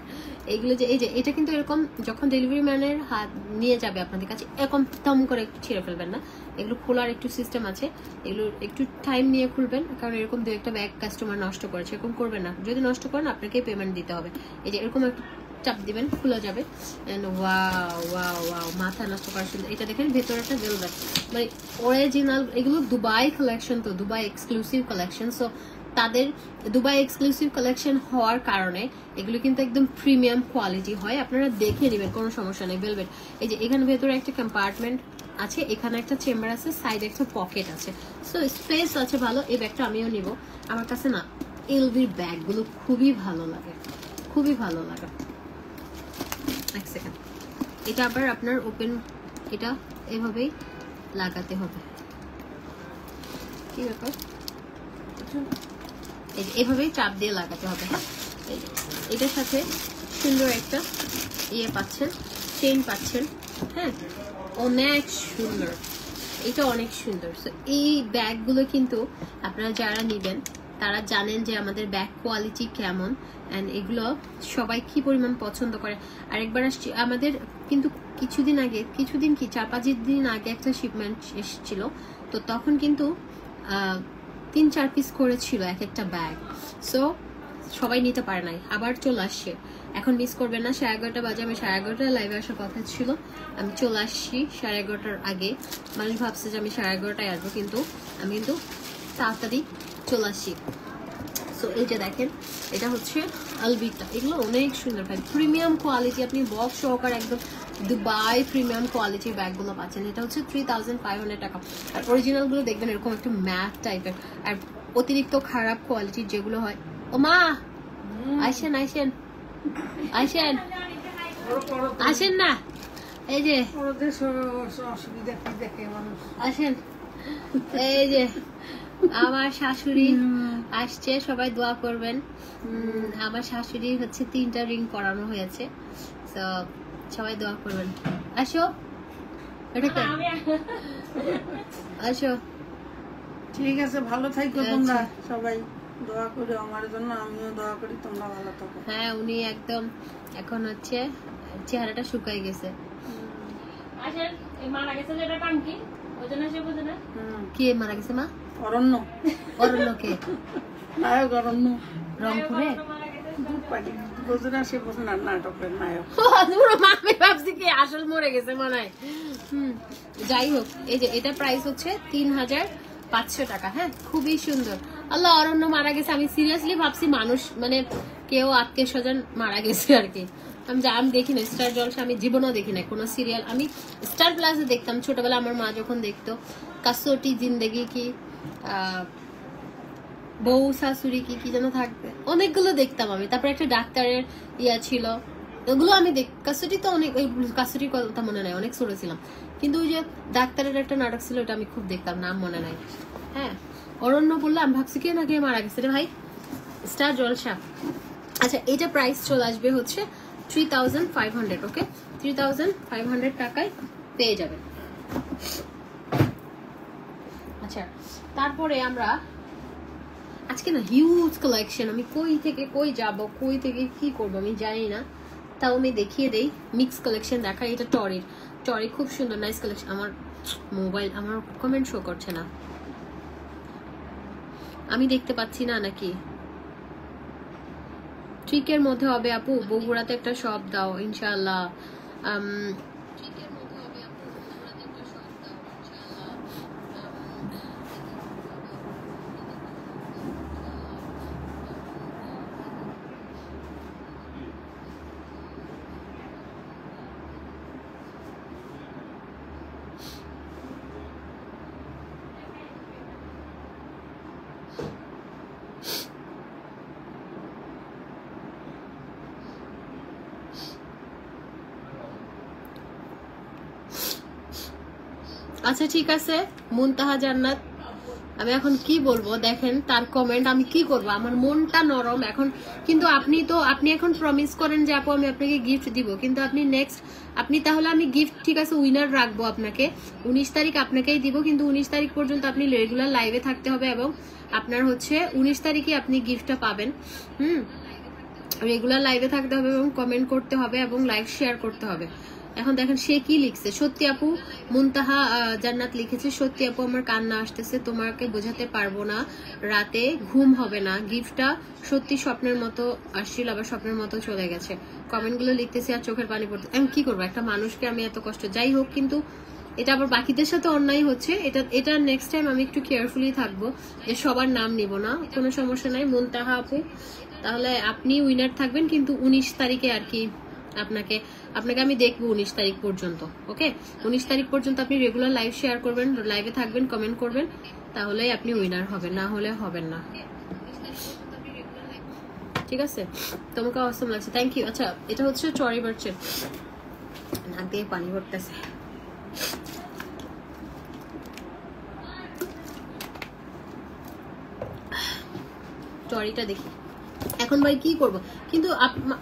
এগুলো যে এই যে এটা কিন্তু এরকম যখন ডেলিভারি ম্যানের হাত নিয়ে যাবে আপনাদের কাছে, এরকম দম করে একটু ছিঁড়ে ফেলবেন না, এগুলো খোলার একটু সিস্টেম আছে, এগুলো একটু টাইম নিয়ে খুলবেন, কারণ এরকম 2-1টা ব্যাগ কাস্টমার নষ্ট করেছে, এরকম করবেন না, যদি নষ্ট করেন আপনাকে পেমেন্ট দিতে হবে। এই যে এরকম একটু চাপ দিবেন, খোলা যাবে। এন্ড ওয়াও ওয়াও ওয়াও, মাথা নষ্ট করার সুন্দর। এটা দেখেন ভেতরে একটা ভেলভেট, মানে অরিজিনাল, এগুলো দুবাই কালেকশন, তো দুবাই এক্সক্লুসিভ কালেকশন, সো তাদের দুবাই এক্সক্লুসিভ কালেকশন হওয়ার কারণে এগুলো কিন্তু একদম প্রিমিয়াম কোয়ালিটি হয়, আপনারা দেখে নেবেন, কোনো সমস্যা নেই। ভেলভেট, এই যে এখানে ভেতরে একটা কম্পার্টমেন্ট আছে, এখানে একটা চেম্বার আছে, সাইডে একটা পকেট আছে, সো স্পেস আছে ভালো। এই ব্যাগটা আমিও নিব, আমার কাছে না এলভির ব্যাগগুলো খুবই ভালো লাগে, খুবই ভালো লাগে। এক সেকেন্ড, এটা আবার আপনার ওপেন, এটা এভাবেই লাগাতে হবে, কি ব্যাপার, এভাবেই চাপ দিয়ে লাগাতে হবে। এটার সাথে সুন্দর একটা ইয়ে পাচ্ছেন, চেইন পাচ্ছেন, হ্যাঁ অনেক সুন্দর, এটা অনেক সুন্দর। এই ব্যাগগুলো কিন্তু আপনারা যারা নেবেন তারা জানেন যে আমাদের ব্যাগ কোয়ালিটি কেমন, অ্যান্ড এগুলো সবাই কি পরিমাণ পছন্দ করে। আরেকবার আসছি, আমাদের কিন্তু কিছুদিন কি 4-5 দিন আগে একটা শিপমেন্ট এসেছিল, তো তখন কিন্তু 3-4 পিস করেছিল এক একটা ব্যাগ, সো সবাই নিতে পারে নাই, আবার চলে আসছে। এখন মিস করবেন না, 11:30 বাজে, আমি 11:30 লাইভে আসার কথা ছিল, আমি চলে আসছি 11:30 আগে। মানুষ ভাবছে যে আমি 11:30 আসবো, কিন্তু আমি কিন্তু তাড়াতাড়ি চলে আসছি। সো এই যে দেখেন, এটা হচ্ছে আলবিটা, এগুলো অনেক সুন্দর ভাই, প্রিমিয়াম কোয়ালিটি, আপনি বক্স সহকারে একদম দুবাই প্রিমিয়াম কোয়ালিটির ব্যাগগুলো পাচ্ছেন। এটা হচ্ছে 3500 টাকা। আর অরিজিনালগুলো দেখবেন এরকম একটু ম্যাট টাইপের, আর অতিরিক্ত খারাপ কোয়ালিটির যেগুলো হয়, ও মা আসেন আসেন আসেন আসেন না, এই যে আসেন, এই যে আমার শাশুড়ি আসছে, সবাই দোয়া করবেন। আমার শাশুড়ি হচ্ছে 3টা রিং পরানো হয়েছে, তো সবাই দোয়া করবেন। আসো, এটা আসো, ঠিক আছে, ভালো থাকো তোমরা সবাই, দোয়া করো আমার জন্য, আমিও দোয়া করি তোমরা ভালো থাকো। হ্যাঁ, উনি একদম এখন হচ্ছে চেহারাটা শুকাই গেছে। মারা গেছে যেটা টাঙ্কি, ওই জন্য সে বোঝে না। কে মারা গেছে মা? অরণ্য। অরণ্য কে? নায়ক অরণ্য, রংপুরে। বোঝে না, সে বোঝে না, নাটকের নায়ক। আমি ভাবছি কি আসল মরে গেছে মনে হয়। যাই হোক, এই যে এটা প্রাইস হচ্ছে 3500 টাকা। হ্যাঁ, খুবই সুন্দর। আল্লাহ, অরণ্য মারা গেছে, আমি সিরিয়াসলি ভাবছি মানুষ মানে কেউ আত্মীয় স্বজন মারা গেছে আর কি। আমি দেখি না স্টার জলসা, আমি জীবনেও দেখি না কোনো সিরিয়াল। আমি স্টার প্লাসে দেখতাম ছোটবেলা, আমার মা যখন দেখতো কাসোটি জিন্দেগি কি, বউ শাশুড়ি কি কি যেন থাকবে, অনেকগুলো দেখতাম আমি। তারপরে একটা ডাক্তারের ইয়া ছিল, ওগুলো আমি কাসুটি তো অনেক, ওই কাসুটির কথা মনে নাই, অনেক ছোট ছিলাম। কিন্তু ওই যে ডাক্তারের একটা নাটক ছিল, ওটা আমি খুব দেখতাম, নাম মনে নাই। হ্যাঁ, অরণ্য বললাম, আমি ভাবছি কে না কে মারা গেছে রে ভাই, স্টার জলসা। আচ্ছা, এটা প্রাইস চলে আসবে হচ্ছে 3500। ওকে, 3500 টাকায় পেয়ে যাবেন। আচ্ছা, তারপরে আমরা আজকে না হিউজ কালেকশন, আমি কই থেকে কই যাব, কই থেকে কি করবো আমি জানি না, তাও আমি দেখিয়ে দেই। মিক্স কালেকশন দেখা, এটা টরি খুব সুন্দর, নাইস কালেকশন। আমার মোবাইল, আমার কমেন্ট শো করছে না, আমি দেখতে পাচ্ছি না নাকি? ট্রিকের মধ্যে হবে আপু, বগুড়াতে একটা শপ দাও ইনশাআল্লাহ। আচ্ছা ঠিক আছে, মুনতাহা জান্নাত, আমি এখন কি বলবো দেখেন তার কমেন্ট, আমি কি করব, আমার মনটা নরম এখন। কিন্তু আপনি এখন প্রমিস করেন যে আপু আমি আপনাকে গিফট দিব, কিন্তু আপনি তাহলে আমি গিফট ঠিক আছে উইনার রাখবো আপনাকে, 19 তারিখ আপনাকেই দিব, কিন্তু 19 তারিখ পর্যন্ত আপনি রেগুলার লাইভে থাকতে হবে, এবং আপনার হচ্ছে 19 তারিখে আপনি গিফটটা পাবেন। রেগুলার লাইভে থাকতে হবে এবং কমেন্ট করতে হবে এবং লাইভ শেয়ার করতে হবে। এখন দেখেন সে কি লিখছে, সত্যি আপু, মুনতাহা জান্নাত লিখেছে, সত্যি আপু আমার কান্না আসতেছে, তোমাকে বোঝাতে পারবো না, রাতে ঘুম হবে না, গিফটটা সত্যি স্বপ্নের মতো আসছিল, আবার স্বপ্নের মতো চলে গেছে। কমেন্টগুলো লিখতেছি আর চোখের পানি পড়তে, আমি কি করবো, একটা মানুষকে আমি এত কষ্ট। যাই হোক, কিন্তু এটা আবার বাকিদের সাথে অন্যায় হচ্ছে, এটা নেক্সট টাইম আমি একটু কেয়ারফুলি থাকবো যে সবার নাম নিব না, কোনো সমস্যা নাই মুনতাহা আপু। তাহলে আপনি উইনার থাকবেন, কিন্তু 19 তারিখে আর কি আপনাকে আমি দেখবো 19 তারিখ পর্যন্ত। ওকে, 19 তারিখ পর্যন্ত আপনি রেগুলার লাইভ শেয়ার করবেন, লাইভে থাকবেন, কমেন্ট করবেন, তাহলেই আপনি উইনার হবেন, না হলে হবেন না। ঠিক আছে, তোমাকে অসম লাগছে, থ্যাংক ইউ। আচ্ছা, এটা হচ্ছে চরি বাড়ছে, নাক দিয়ে পানি পড়তেছে। চরিটা দেখি এখন ভাই কি করব, কিন্তু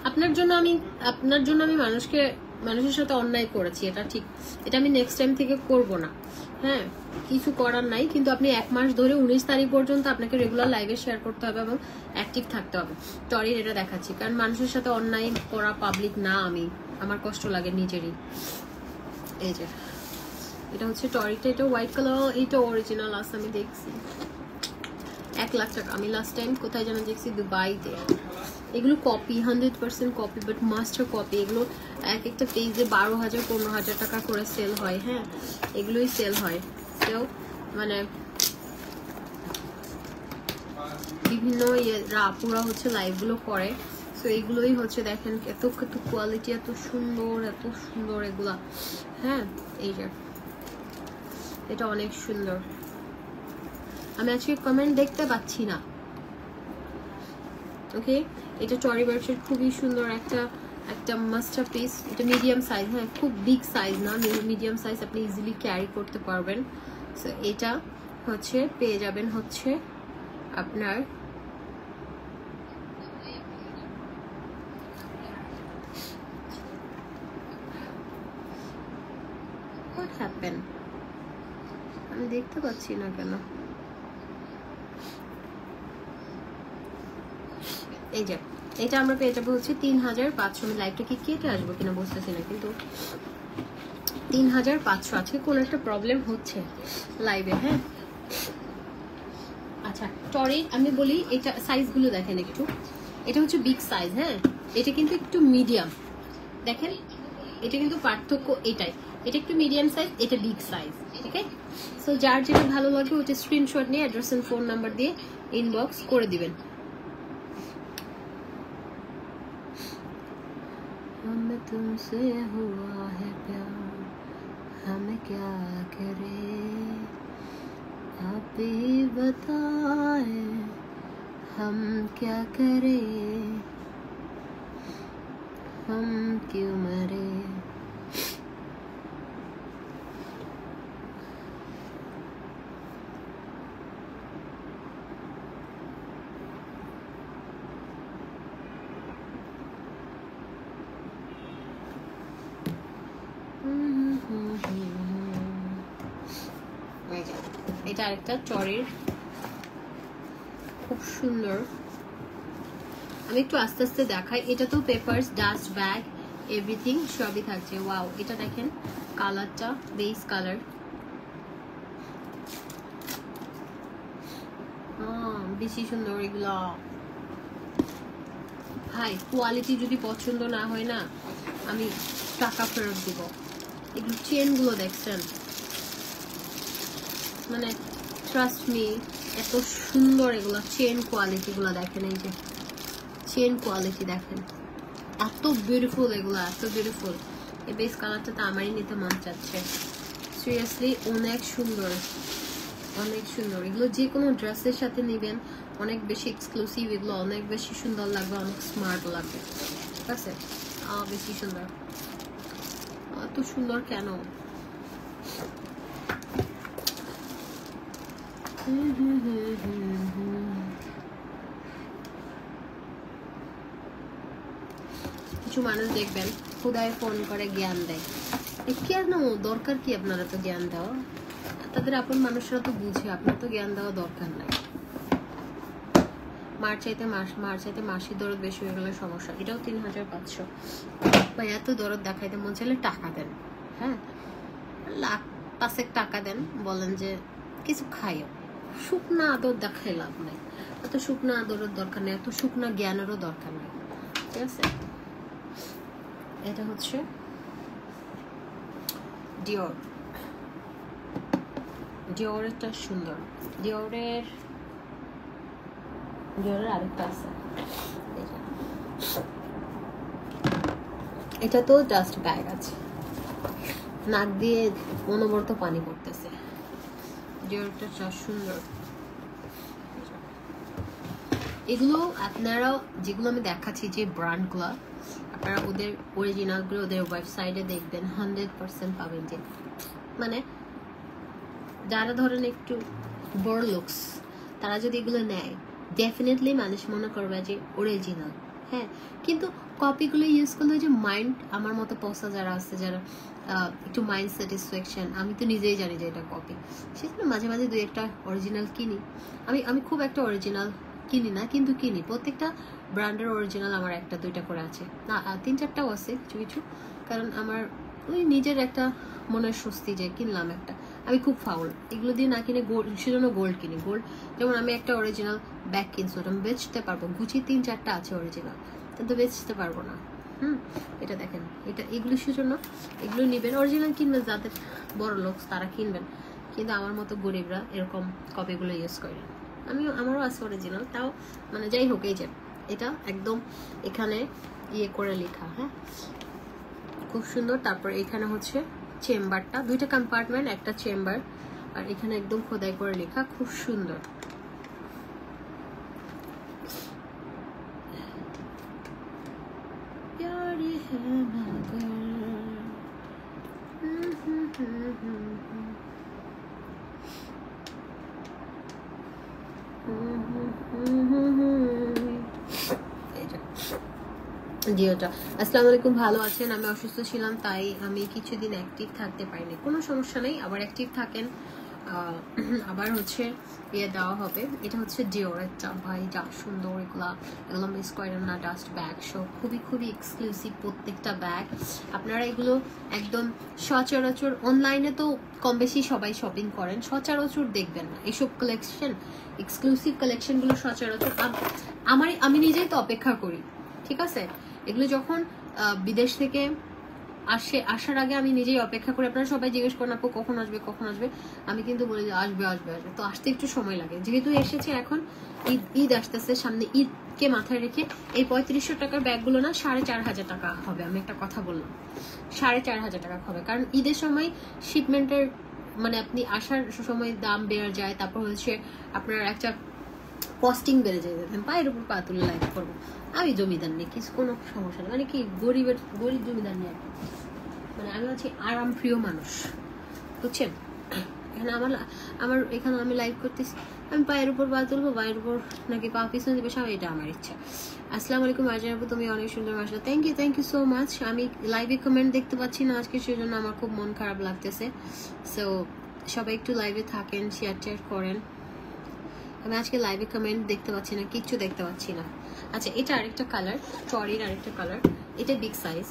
আপনার জন্য আমি মানুষের সাথে অন্যায় করেছি, এটা ঠিক, এটা আমি নেক্সট টাইম থেকে করব না। হ্যাঁ, কিছু করার নাই, কিন্তু আপনি 1 মাস ধরে 19 তারিখ পর্যন্ত আপনাকে রেগুলার লাইভে শেয়ার করতে হবে এবং অ্যাক্টিভ থাকতে হবে। টরির এটা দেখাচ্ছি, কারণ মানুষের সাথে অন্যায় করা পাবলিক না, আমার কষ্ট লাগে নিজেরই। এই যে এটা হচ্ছে টরিটা, এটা হোয়াইট কালার, এটা অরিজিনাল আছে, আমি দেখছি 1 লাখ টাকা। আমি লাস্ট টাইম কোথায় যেন দেখছি, দুবাইতে। এগুলো copy, 100% copy, but master copy. এগুলো এক একটা পেজে 12,000 15,000 টাকা করে সেল হয়। হ্যাঁ, এগুলোই সেল হয়। তো মানে বিভিন্ন আপুরা হচ্ছে লাইভগুলো করে। সো এইগুলোই হচ্ছে দেখেন এত কত কোয়ালিটি, এত সুন্দর এগুলা। হ্যাঁ, এই যে এটা অনেক সুন্দর। আমি আজকে কমেন্ট দেখতে পাচ্ছি না। ওকে, এটা টরি বার্ডসের খুবই সুন্দর একটা মাস্টারপিস। এটা মিডিয়াম সাইজ, হ্যাঁ, খুব বিগ সাইজ না, মিডিয়াম সাইজ, আপনি ইজিলি ক্যারি করতে পারবেন। সো এটা হচ্ছে পেয়ে যাবেন হচ্ছে আপনার What happened? আমি দেখতে পাচ্ছি না কেন। এই যে এটা আমরা পেয়ে যাবো হচ্ছে 3,500। আমি লাইভটা কি কেটে আসবো কিনা বুঝতেছি না, কিন্তু 3,500। আজকে কোন একটা প্রবলেম হচ্ছে লাইভে। হ্যাঁ, আচ্ছা, টরির আমি বলি এটা সাইজগুলো দেখেন একটু। এটা হচ্ছে বিগ সাইজ। হ্যাঁ, এটা কিন্তু একটু মিডিয়াম। দেখেন, এটা কিন্তু পার্থক্য এটাই। এটা একটু মিডিয়াম সাইজ, এটা বিগ সাইজ। ওকে, সো যার যেটা ভালো লাগে ওটা স্ক্রিনশট নিয়ে অ্যাড্রেস এন্ড ফোন নাম্বার দিয়ে ইনবক্স করে দিবেন। हमें तुमसे हुआ है प्यार, हमें क्या करे आप ही बताए, हम क्या करें, हम क्यों मरे। এটা আরেকটা টরির খুব সুন্দর। আমি একটু আস্তে আস্তে দেখাই। এটা তো পেপারস, ডাস্ট ব্যাগ, এভরিথিং সবই থাকছে। ওয়াও, এটা দেখেন কালারটা, বেস কালার। বেশি সুন্দর এগুলো। ভাই, কোয়ালিটি যদি পছন্দ না হয় না, আমি টাকা ফেরত দিব। এগুলো চেনগুলো দেখছেন, মানে ট্রাস্ট মি, এত সুন্দর এগুলো চেন কোয়ালিটি গুলো দেখেন। এই যে চেন কোয়ালিটি দেখেন, এত বিউটিফুল এগুলো, এত বিউটিফুল। এই বেস কালারটা তো আমারই নিতে মন চাচ্ছে। সিরিয়াসলি অনেক সুন্দর, অনেক সুন্দর। এগুলো যে কোনো ড্রেসের সাথে নেবেন, অনেক বেশি এক্সক্লুসিভ। এগুলো অনেক বেশি সুন্দর লাগবে, অনেক স্মার্ট লাগবে। ঠিক আছে, বেশি সুন্দর। এত সুন্দর কেন? কিছু মানুষ দেখবেন খুদায় ফোন করে জ্ঞান দেয়। কেন দরকার কি আপনারা তো জ্ঞান দেওয়া? তাদের আপন মানুষরা তো বুঝে, আপনার তো জ্ঞান দেওয়া দরকার নাই। মার চাইতে মাসির দরদ বেশি হয়ে গেলে সমস্যা। এটাও 3,500। বা এত দরদ দেখাইতে মন চাইলে টাকা দেন। হ্যাঁ, লাখ 5 টাকা দেন, বলেন যে কিছু খাইও। শুকনা আদর দেখাই লাভ নাই। এত শুকনা আদরের দরকার নেই, এত শুকনা জ্ঞানেরও দরকার নেই। ঠিক আছে, এটা হচ্ছে ডিওর। ডিওরেরটা সুন্দর। ডিওরের আরেকটা আছে, এটা তো ডাস্ট ব্যাগ আছে, নাক দিয়ে অনবরত পানি পড়তেছে। ডিওরটা সুন্দর। এগুলো আপনারা যেগুলো আমি দেখাচ্ছি, যে ব্র্যান্ডগুলো, আপনারা ওদের অরিজিনালগুলো ওদের ওয়েবসাইটে দেখবেন, 100% পাবেন। যে মানে যারা ধরেন একটু বড় লুকস, তারা যদি এগুলো নেয়, ডেফিনেটলি মানুষ মনে করবে যে অরিজিনাল। হ্যাঁ, কিন্তু কপিগুলো ইউজ করলে যে মাইন্ড, আমার মতো পয়সা যারা আছে, যারা একটু মাইন্ড স্যাটিসফ্যাকশন, আমি তো নিজেই জানি যে এটা কপি, সেজন্য মাঝে মাঝে 2-1টা অরিজিনাল কিনি। আমি খুব একটা অরিজিনাল কিনি না, কিন্তু কিনি। প্রত্যেকটা ব্র্যান্ডের অরিজিনাল আমার 1-2টা করে আছে, না 3-4টাও আছে কিছু কিছু। কারণ আমার ওই নিজের একটা মনের স্বস্তি যে কিনলাম একটা, আমি খুব ফাউল, এগুলো দিয়ে না কিনে গোল্ড, সেজন্য গোল্ড কিনি। গোল্ড যেমন আমি একটা অরিজিনাল ব্যাগ কিনছি, ওটা আমি বেচতে পারবো, গুচি 3-4টা আছে অরিজিনাল, কিন্তু বেচতে পারবো না। এটা দেখেন, এটা এগুলো সেজন্য এগুলো নেবেন, অরিজিনাল কিনবেন, যাদের বড় লোক তারা কিনবেন, কিন্তু আমার মতো গরিবরা এরকম কপিগুলো ইউজ করে। আমারও আছে অরিজিনাল, তাও মানে যাই হোক, এই যে এটা একদম এখানে ইয়ে করে লেখা, হ্যাঁ খুব সুন্দর। তারপর এখানে হচ্ছে চেম্বারটা, 2টা কম্পার্টমেন্ট, একটা চেম্বার, আর এখানে একদম খোদাই করে লেখা, খুব সুন্দর। জি ওটা। আসসালামু আলাইকুম, ভালো আছেন? আমি অসুস্থ ছিলাম, তাই আমি কিছুদিন অ্যাক্টিভ থাকতে পারিনি। কোনো সমস্যা নেই, আবার অ্যাক্টিভ থাকেন। আবার হচ্ছে ইয়ে দেওয়া হবে। এটা হচ্ছে ডিওরেটটা, ভাই যা সুন্দর, এগুলো মিস করেন না। ডাস্ট ব্যাগ সব খুবই খুবই এক্সক্লুসিভ প্রত্যেকটা ব্যাগ। আপনারা এগুলো একদম সচরাচর অনলাইনে তো কম বেশি সবাই শপিং করেন, সচরাচর দেখবেন না এইসব কালেকশন, এক্সক্লুসিভ কালেকশনগুলো সচরাচর। আমি নিজেই তো অপেক্ষা করি, ঠিক আছে? এগুলো যখন বিদেশ থেকে আসার আগে আমি নিজেই অপেক্ষা করি। আপনারা সবাই জিজ্ঞেস করেন আপু কখন আসবে কখন আসবে, আমি কিন্তু বলি যে আসবে আসবে আসবে, তো আসতে একটু সময় লাগে। যেহেতু এসেছে এখন, ঈদ আসতেছে সামনে, ঈদকে মাথায় রেখে এই 3500 টাকার ব্যাগগুলো না 4500 টাকা হবে। আমি একটা কথা বললাম, 4500 টাকা হবে, কারণ ঈদের সময় শিপমেন্টের মানে আপনি আসার সময় দাম বেড়ে যায়। তারপর হচ্ছে আপনার একটা কস্টিং বেড়ে যায়। পায়ের উপর পা তুলে লাইভ করবো, আমি জমিদার নেই, কিছু কোনো সমস্যা নেই, মানে কি গরিব জমিদার নেই, মানে আমি হচ্ছে আরাম প্রিয় মানুষ, বুঝছেন? এখানে আমার এখানে আমি লাইভ করতেছি, আমি পায়ের উপর পা তুলবো, পায়ের উপর নাকি পা পিছনে দিবে, সবাই এটা আমার ইচ্ছা। আসসালামু আলাইকুম আরজান আপু, তুমি অনেক সুন্দর মাশাআল্লাহ, থ্যাংক ইউ সো মাচ। আমি লাইভে কমেন্ট দেখতে পাচ্ছি না আজকে, সেজন্য আমার খুব মন খারাপ লাগতেছে। সো সবাই একটু লাইভে থাকেন, শেয়ার করেন। আমি আজকে লাইভে কমেন্ট দেখতে পাচ্ছি না, কিচ্ছু দেখতে পাচ্ছি না। আচ্ছা, এটা আরেকটা কালার, টরির আরেকটা কালার, এটা বিগ সাইজ।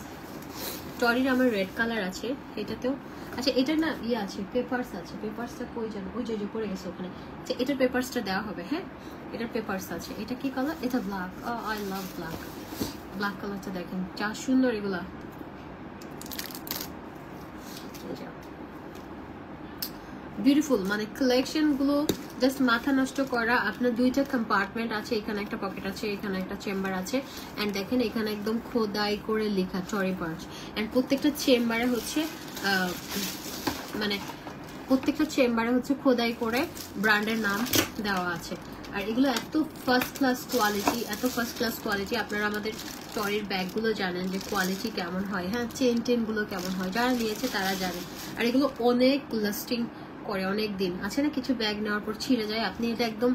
টরির আমার রেড কালার আছে এটাতেও। আচ্ছা, এটা না ইয়ে আছে, পেপারস আছে। পেপারসটা কই জানো, ওই যে পড়ে গেছে ওখানে। আচ্ছা, এটার পেপারসটা দেওয়া হবে, হ্যাঁ এটার পেপারস আছে। এটা কি কালার? এটা black. I love black. Black কালারটা দেখেন যা সুন্দর, এগুলা বিউটিফুল, মানে কালেকশন গুলো জাস্ট মাথা নষ্ট করা। আপনার 2টা কম্পার্টমেন্ট আছে, এখানে একটা পকেট আছে, এখানে একটা চেম্বার আছে। এন্ড দেখেন এখানে একদম খোদাই করে লেখা টরি পার্চ। এন্ড প্রত্যেকটা চেম্বারে হচ্ছে মানে প্রত্যেকটা চেম্বারে হচ্ছে খোদাই করে ব্র্যান্ডের নাম দেওয়া আছে। আর এগুলো এত ফার্স্ট ক্লাস কোয়ালিটি, আপনারা আমাদের টরির ব্যাগগুলো জানেন যে কোয়ালিটি কেমন হয়, হ্যাঁ চেন গুলো কেমন হয়, যারা নিয়েছে তারা জানে। আর এগুলো অনেক লাস্টিং করে, অনেক দিন আছে না, কিছু ব্যাগ নেওয়ার পর ছিঁড়ে যায়, আপনি এটা একদম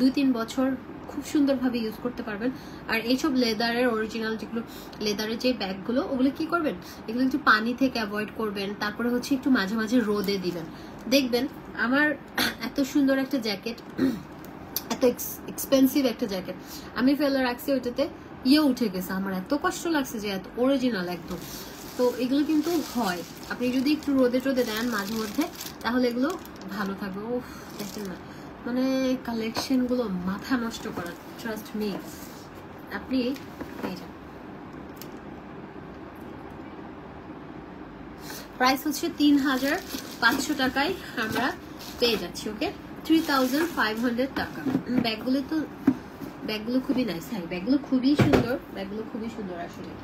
2-3 বছর খুব সুন্দরভাবে ইউজ করতে পারবেন। আর এইসব লেদারের অরিজিনাল যেগুলো লেদারের যে ব্যাগগুলো, ওগুলো কি করবেন, এগুলো একটু পানি থেকে অ্যাভয়েড করবেন। তারপরে হচ্ছে একটু মাঝে মাঝে রোদে দিবেন, দেখবেন। আমার এত সুন্দর একটা জ্যাকেট, এত এক্সপেন্সিভ একটা জ্যাকেট আমি ফেলে রাখছি, ওইটাতে ইয়ে উঠে গেছে, আমার এত কষ্ট লাগছে যে এত অরিজিনাল একদম। তো এগুলো কিন্তু হয়, আপনি যদি একটু রোদে দেন মাঝে মধ্যে, তাহলে এগুলো ভালো থাকবে। ও দেখেন না, মানে কালেকশন গুলো মাথা নষ্ট করা, ট্রাস্ট মি। আপনি পেয়ে যান। প্রাইস হচ্ছে 3500 টাকায় আমরা পেয়ে যাচ্ছি। ওকে, 3500 টাকা। ব্যাগগুলো খুবই নাইস, হ্যাঁ ব্যাগগুলো খুবই সুন্দর আসলে।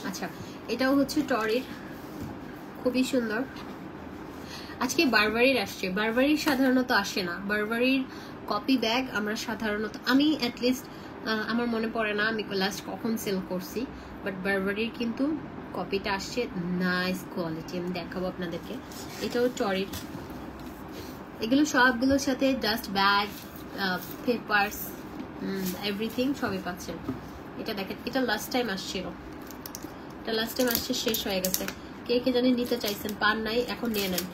আচ্ছা, এটাও হচ্ছে টরির, খুবই সুন্দর। আজকে বারবারির আসছে, বারবারির সাধারণত আসে না। বারবারির কপি ব্যাগ আমরা সাধারণত, আমি অ্যাটলিস্ট আমার মনে পড়ে না আমি লাস্ট কখন সেল করছি, বাট বারবারির কিন্তু কপিটা আসছে, নাইস কোয়ালিটি। আমি দেখাবো আপনাদেরকে। এটাও টরির, এগুলো সবগুলোর সাথে জাস্ট ব্যাগ, পেপারস, এভরিথিং সবই পাচ্ছেন। এটা দেখেন, এটা লাস্ট টাইম আসছিল, শেষ হয়ে গেছে। কে জানি নিতে চাইছেন, পান নাই, এখন নিয়ে নেন,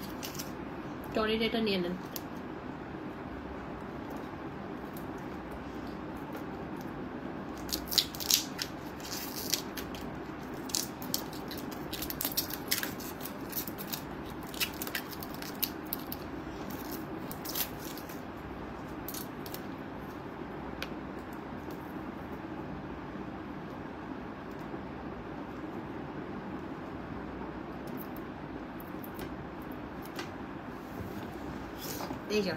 টরির এটা নিয়ে নেন। এই যা,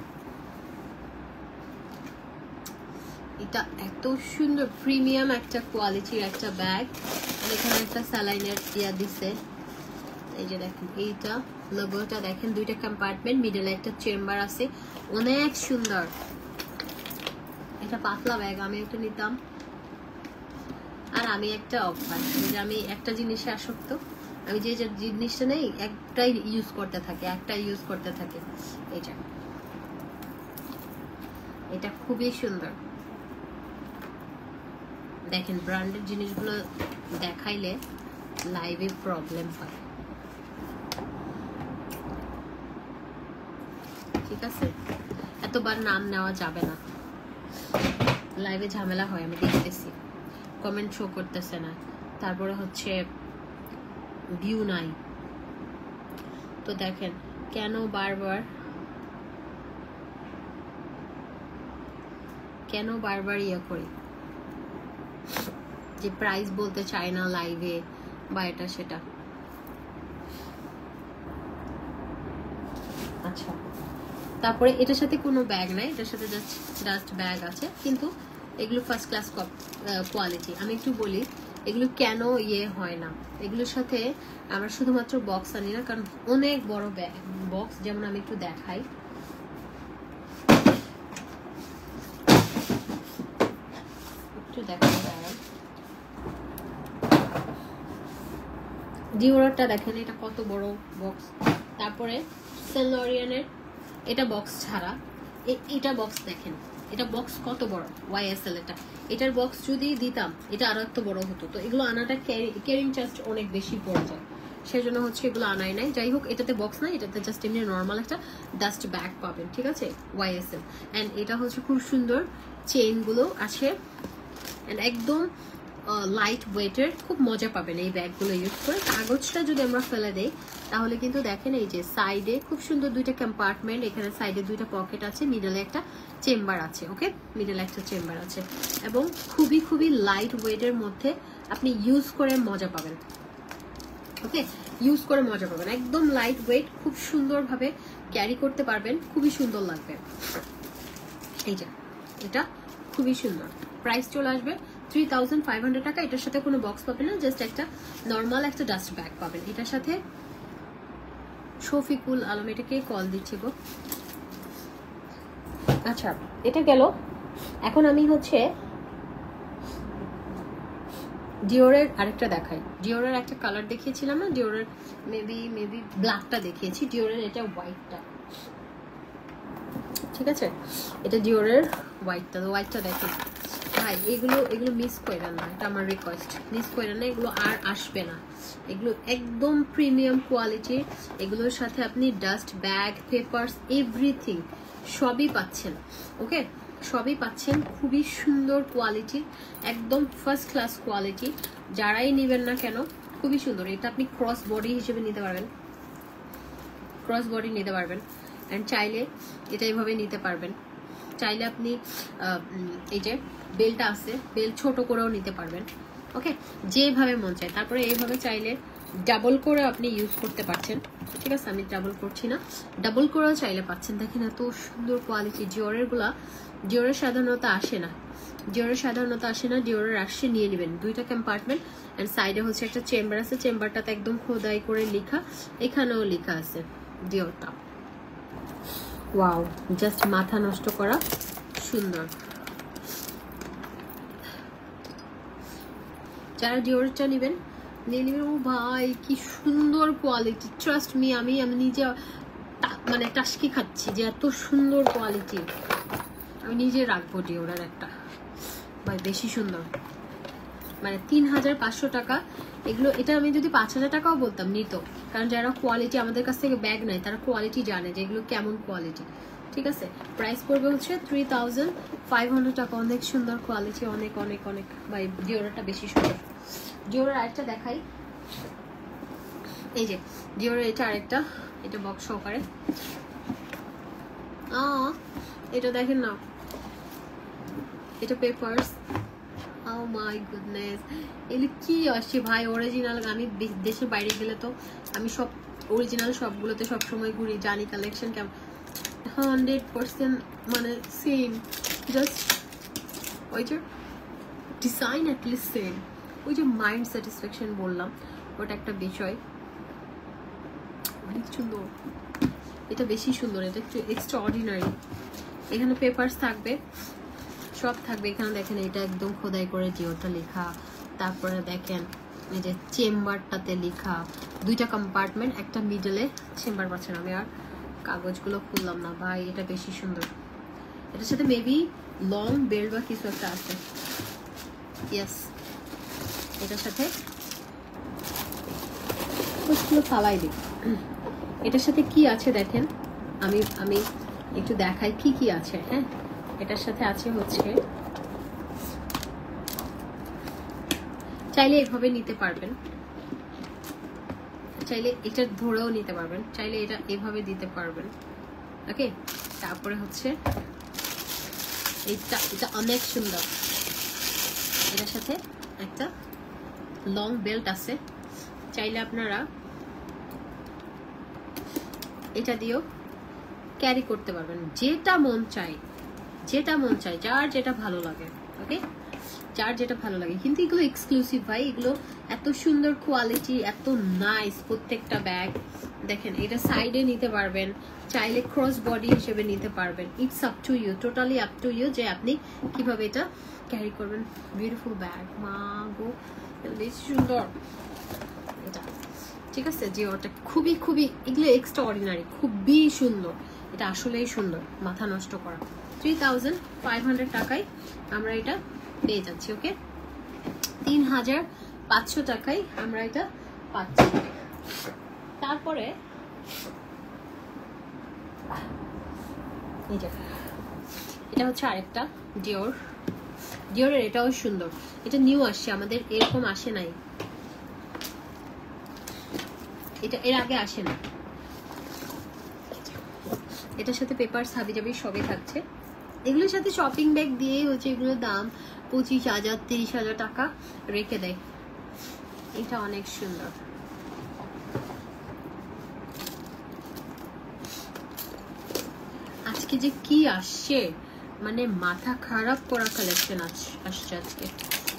এটা এত সুন্দর প্রিমিয়াম একটা কোয়ালিটির একটা ব্যাগ। এখানে একটা স্যালাইনের ইয়া দিছে, এই যে দেখেন এইটা লোগোটা দেখেন, দুইটা কম্পার্টমেন্ট, মিডলে একটা চেম্বার আছে, অনেক সুন্দর। এটা পাতলা ব্যাগ, আমি একটা নিতাম। আর আমি একটা অভ্যাস, আমি একটা জিনিসে আসক্ত, আমি যে জিনিসটা নেই একটাই ইউজ করতে থাকি, এটা খুবই সুন্দর। দেখেন ব্র্যান্ডেড জিনিসগুলো দেখাইলে লাইভে প্রবলেম হয়, ঠিক আছে? এতবার নাম নেওয়া যাবে না, লাইভে ঝামেলা হয়, আমি দেখতেছি কমেন্ট শো করতেছে না, তারপরে হচ্ছে ভিউ নাই। তো দেখেন কেন বারবার ইয়ে করি, যে প্রাইস বলতে চাই না লাইভে বা এটা সেটা। আচ্ছা, তারপরে এটার সাথে কোনো ব্যাগ নাই, এটার সাথে জাস্ট ব্যাগ আছে, কিন্তু এগুলো ফার্স্ট ক্লাস কোয়ালিটি। আমি একটু বলি এগুলো কেন ইয়ে হয় না, এগুলোর সাথে আমরা শুধুমাত্র বক্স আনি না, কারণ অনেক বড় ব্যাগ বক্স, যেমন আমি একটু দেখাই, ডিওরটা দেখেন এটা কত বড় বক্স। তারপরে সেন্ট লরিয়ানের এটা বক্স ছাড়া, এটা বক্স দেখেন, এটা বক্স কত বড়, YSL এটার বক্স যদি দিতাম এটা আরো এত বড় হতো। তো এগুলো আনাটা ক্যারিং চার্জ অনেক বেশি পড়ে যায়, সেজন্য হচ্ছে এগুলো আনাই নাই। যাই হোক, এটাতে বক্স না, এটাতে জাস্ট এমনি নর্মাল একটা ডাস্ট ব্যাগ পাবেন, ঠিক আছে, YSL। অ্যান্ড এটা হচ্ছে খুব সুন্দর, চেইনগুলো আছে, অ্যান্ড একদম লাইট ওয়েটের, খুব মজা পাবেন এই ব্যাগগুলো ইউজ করে। কাগজটা যদি আমরা ফেলে দেই তাহলে কিন্তু দেখেন এই যে সাইডে খুব সুন্দর দুইটা কম্পার্টমেন্ট, এখানে সাইডে দুইটা পকেট আছে, মিডলে একটা চেম্বার আছে, ওকে, মিডলে একটা চেম্বার আছে, এবং খুবই লাইট ওয়েটের মধ্যে আপনি ইউজ করে মজা পাবেন, ওকে, ইউজ করে মজা পাবেন, একদম লাইট ওয়েট, খুব সুন্দরভাবে ক্যারি করতে পারবেন, খুবই সুন্দর লাগবে। এই যে এটা খুবই সুন্দর, প্রাইস চলে আসবে 3500 টাকা। এটার সাথে কোনো বক্স পাবেন না, জাস্ট একটা নর্মাল একটা ডাস্ট ব্যাগ পাবেন এটার সাথে। শফিকুল আলম, এটাকে কল দিচ্ছি গো। আচ্ছা, এটা গেল। এখন আমি হচ্ছে ডিওরের আরেকটা দেখাই। ডিওরের একটা কালার দেখিয়েছিলাম না, ডিওরের মেবি ব্ল্যাকটা দেখিয়েছি, ডিওরের এটা হোয়াইটটা, ঠিক আছে, এটা ডিওরের হোয়াইটটা দেখেন ভাই, এগুলো মিস করেন না, এটা আমার রিকোয়েস্ট, মিস করেন না, এগুলো আর আসবে না, এগুলো একদম প্রিমিয়াম কোয়ালিটির। এগুলোর সাথে আপনি ডাস্ট ব্যাগ, পেপারস, এভরিথিং সবই পাচ্ছেন, ওকে, সবই পাচ্ছেন, খুবই সুন্দর কোয়ালিটি, একদম ফার্স্ট ক্লাস কোয়ালিটি। যারাই নেবেন না কেন খুবই সুন্দর। এটা আপনি ক্রস বডি হিসেবে নিতে পারবেন, অ্যান্ড চাইলে এটা এইভাবে নিতে পারবেন, চাইলে আপনি এই যে বেলটা আছে, বেল ছোট করেও নিতে পারবেন, ওকে, যেভাবে মন চায়। তারপরে এইভাবে চাইলে ডাবল করে আপনি ইউজ করতে পারছেন, ঠিক আছে, আমি ডাবল করছি না, ডাবল করেও চাইলে পাচ্ছেন। দেখেন এত সুন্দর কোয়ালিটি। ডিওরের সাধারণত আসে না, ডিওরের আসছে নিয়ে নেবেন। দুইটা কম্পার্টমেন্ট অ্যান্ড সাইডে হচ্ছে একটা চেম্বার আছে, চেম্বারটাতে একদম খোদাই করে লেখা, এখানেও লেখা আছে ডিওরটা। ওয়াও, জাস্ট মাথা নষ্ট করা সুন্দর। যারা ডিওরটা নেবেন নিয়ে নেবেন। ও ভাই কি সুন্দর কোয়ালিটি, ট্রাস্ট মি, আমি নিজে মানে টাসকি খাচ্ছি যে এত সুন্দর কোয়ালিটি। আমি নিজে রাখবো ডিওরের একটা, ভাই বেশি সুন্দর, মানে 3500 টাকা এগুলো। এটা আমি যদি 5000 টাকাও বলতাম নিত, কারণ যারা কোয়ালিটি আমাদের কাছ থেকে ব্যাগ নেয় তারা কোয়ালিটি জানে যে এগুলো কেমন কোয়ালিটি, ঠিক আছে। প্রাইস পড়বে হচ্ছে 3500 টাকা। অনেক সুন্দর কোয়ালিটি, অনেক অনেক অনেক, ভাই ডিওরটা বেশি সুন্দর। ডিওরের আরেকটা দেখাই, এই যে ডিওরের এটা আরেকটা, এটা বক্স সহকারে, এটা দেখেন না, এটা পেপারস। Oh my goodness, এগুলো কি আসছে ভাই, অরিজিনাল। আমি দেশের বাইরে গেলে তো আমি সব অরিজিনাল সবগুলোতে সবসময় ঘুরি, জানি কালেকশন কেমন। 100% মানে সেম, জাস্ট ওই যে ডিজাইন অ্যাটলিস্ট সেম, ওই যে মাইন্ড স্যাটিসফ্যাকশন বললাম ওটা একটা বিষয়। অনেক সুন্দর, এটা বেশি সুন্দর, এটা একটু এক্সট্রা অর্ডিনারি। এখানে পেপারস থাকবে, সব থাকবে। এখানে দেখেন এটা একদম খোদাই করে জিওটা লেখা, তারপরে দেখেন এই যে চেম্বারটাতে লেখা, 2টা কম্পার্টমেন্ট, একটা মিডলে চেম্বার পাচ্ছেন। আমি আর কাগজগুলো খুললাম না ভাই, এটা বেশি সুন্দর। এটার সাথে মেবি লং বেল্ট বা কিছু একটা আছে, ইয়েস। এটার সাথে ফালাই দিই। এটার সাথে কি আছে দেখেন, আমি একটু দেখাই কি কি আছে। হ্যাঁ, এটার সাথে আছে হচ্ছে, চাইলে এভাবে নিতে পারবেন, চাইলে এটা ধরেও নিতে পারবেন, চাইলে এটা এভাবে দিতে পারবেন। ওকে, তারপরে হচ্ছে এটা অনেক সুন্দর। এটার সাথে একটা লং বেল্ট আছে, চাইলে আপনারা এটা দিয়েও ক্যারি করতে পারবেন, যেটা মন চায়, যেটা মন চায়, যার যেটা ভালো লাগে। ওকে, যার যেটা ভালো লাগে। কিন্তু এগুলো এক্সক্লুসিভ ভাই, এগুলো এত সুন্দর কোয়ালিটি, এত নাইস প্রত্যেকটা ব্যাগ। দেখেন এটা সাইডে নিতে পারবেন, চাইলে ক্রস বডি হিসেবে নিতে পারবেন। It's up to you, totally up to you যে আপনি কিভাবে এটা ক্যারি করবেন। বিউটিফুল ব্যাগ, মা গো বেশ সুন্দর এটা, ঠিক আছে। যে ওটা খুবই খুবই, এগুলো এক্সট্রা অর্ডিনারি, খুবই সুন্দর। এটা আসলেই সুন্দর, মাথা নষ্ট করা। 3500 টাকায় আমরা এটা পেয়ে যাচ্ছি। ওকে, 3500 টাকায় আমরা এটা পাচ্ছি। তারপরে এটা হচ্ছে আরেকটা ডিওরের, এটাও সুন্দর। এটা নিউ আসছে, আমাদের এরকম আসে নাই, এটা এর আগে আসে না। এটার সাথে পেপারস হাবিজাবি সবই থাকছে। এগুলোর সাথে শপিং ব্যাগ দিয়ে হচ্ছে এগুলোর দাম 25,000 30,000 টাকা রেখে দেয়। এটা অনেক সুন্দর। আজকে যে কি আসছে, মানে মাথা খারাপ করা কালেকশন আসছে আজকে।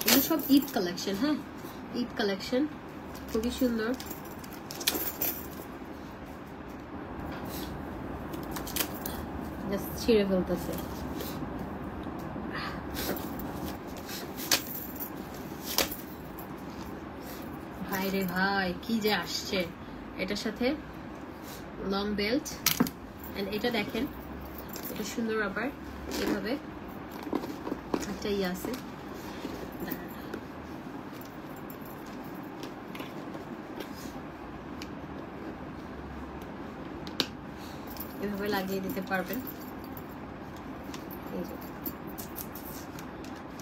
এগুলো সব ঈদ কালেকশন। হ্যাঁ, ঈদ কালেকশন খুবই সুন্দর। জাস্ট ছিঁড়ে ফেলতেছে। ভাই রে ভাই, কি যে আসছে। এটার সাথে লং বেল্ট, এন্ড এটা দেখেন, এটা সুন্দর। আবার এভাবে একটা ইয়ে আছে, এভাবে লাগিয়ে দিতে পারবেন।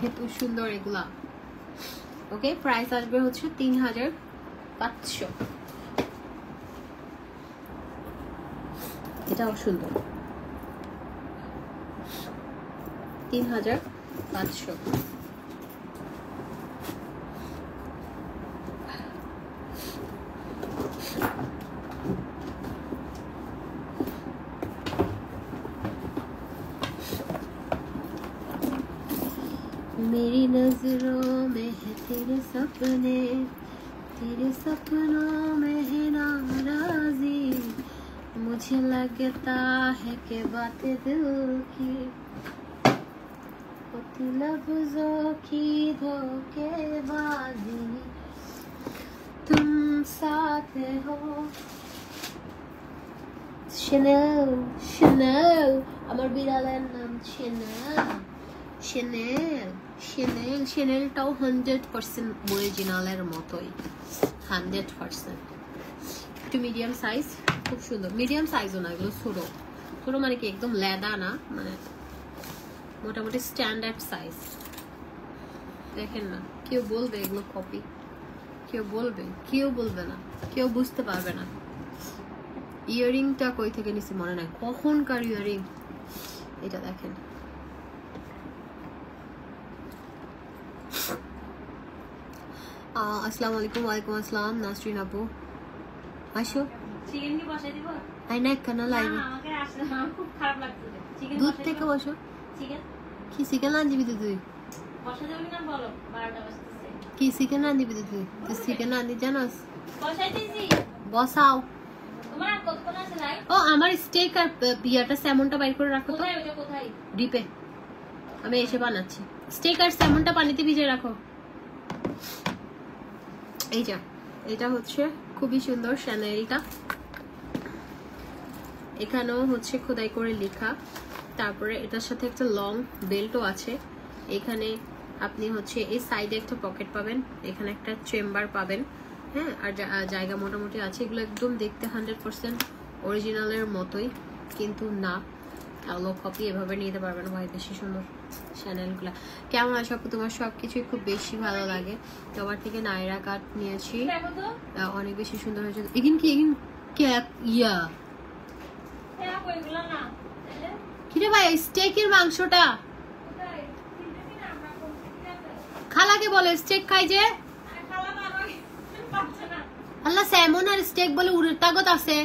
এত সুন্দর এগুলা। ওকে, প্রাইস আসবে হচ্ছে 3500। এটাও সুন্দর, 3500। मेरी नजरों में है तेरे सपनों में है नाराजी, मुझे लगता है कि बातें दिल की होती लफ्जों की धोखेबाजी, तुम साथ हो। Chanel, Chanel, আমার বিড়ালের নাম Chanelটাও 100% অরিজিনালের মতোই, 100%। একটু মিডিয়াম সাইজ, খুব সুন্দর। মিডিয়াম সাইজও না, এগুলো ছোট ছোট, মানে কি একদম লেদা না, মানে মোটামুটি স্ট্যান্ডার্ড সাইজ। দেখেন না, কেউ বলবে এগুলো কপি, কেউ বলবে না, কেউ বুঝতে পারবে না। ইয়ারিংটা কই থেকে নিছি মনে নাই, কখনকার ইয়ারিং। এটা দেখেন, আসসালামু আলাইকুম। ওয়ালাইকুম আসসালাম নাসরিন আপু, আসো। চিকেন কি বসাই দিব? আই না কেন না, লাইবে আমাকে আসলে আমার খুব খারাপ লাগছে। চিকেন দুধ বসাই থেকে দিব? বসো চিকেন কি চিকেন রাঁধবি তুই বসা যাবে কিনা বলো, 12টা বাজতেছে। কি চিকেন রাঁধবি তুই তুই চিকেন রাঁধি জানাস বসাইতেছি। বসাও তোমার আর কতক্ষণ আছে লাইভ? ও আমার স্টেক আর পিয়াটা স্যামনটা বাইর করে রাখো তো কোথায় ওটা কোথায়? ডিপে আমি এসে বানাচ্ছি স্টেক আর স্যামনটা পানিতে ভিজিয়ে রাখো এই যা এটা হচ্ছে খুবই সুন্দর শ্যানেলটা এখানেও হচ্ছে খোদাই করে লেখা তারপরে এটার সাথে একটা লং বেল্টও আছে এখানে আপনি হচ্ছে এই সাইডে একটা পকেট পাবেন এখানে একটা চেম্বার পাবেন হ্যাঁ আর জায়গা মোটামুটি আছে এগুলো একদম দেখতে 100% অরিজিনালের মতোই কিন্তু না লো কপি এভাবে নিতে পারবেন ভাই বেশি সুন্দর চ্যানেলগুলো কেমন আছে আপু তোমার সবকিছুই খুব বেশি ভালো লাগে তোমার থেকে নাইরা কাট নিয়েছি দেখো তো। অনেক বেশি সুন্দর হয়েছে এগিন ইয়া হ্যাঁ, ওইগুলো না। তাহলে কিরে ভাই স্টেকের মাংসটা কোথায়? চিনতে কি না আমরা কোন ঠিক আছে? খালাকে বলে স্টেক খাই যে আর খালা না আমাকে পাচ্ছে না। আল্লাহ স্যামন আর স্টেক বলে উড়ের তাগত আছে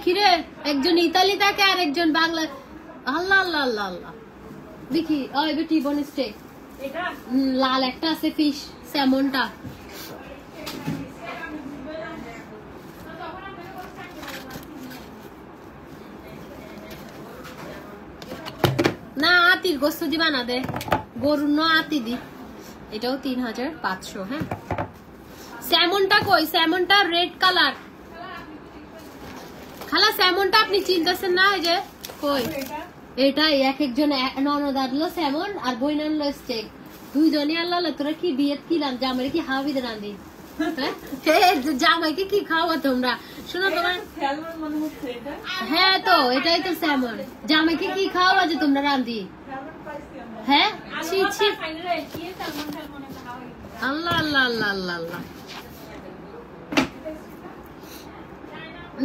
খিরে একজন ইতালি থাকে আর একজন বাংলা আল্লাহ আল্লাহ আল্লাহ আল্লাহ দেখি ওই বেটি বোন স্টেক এটা লাল একটা আছে ফিশ স্যামনটা না আতির গোস্ত দিবা না দে গরুর ন আতি দি এটাও 3500 হ্যাঁ স্যামনটা কই স্যামনটা রেড কালার খালা স্যামনটা আপনি চিনতেছেন না এই যে কই এটা এক একজন ননদ আনলো স্যামন আর বই আনলো স্টেক দুইজনই আনলো তোরা কি বিয়ে কি জামাই কি হাওয়াবি দে রান্ধি হ্যাঁ জামাইকে কি খাওয়া তোমরা শোনো তোমার স্যালমন মনে হচ্ছে এটা হ্যাঁ তো এটাই তো স্যামন জামাইকে কি খাওয়া যে তোমরা রান্ধি স্যালমন পাইছি আমরা হ্যাঁ ছি ছি ফাইনালে কি সালমান খান মনে হয় আল্লাহ আল্লাহ আল্লাহ আল্লাহ আল্লাহ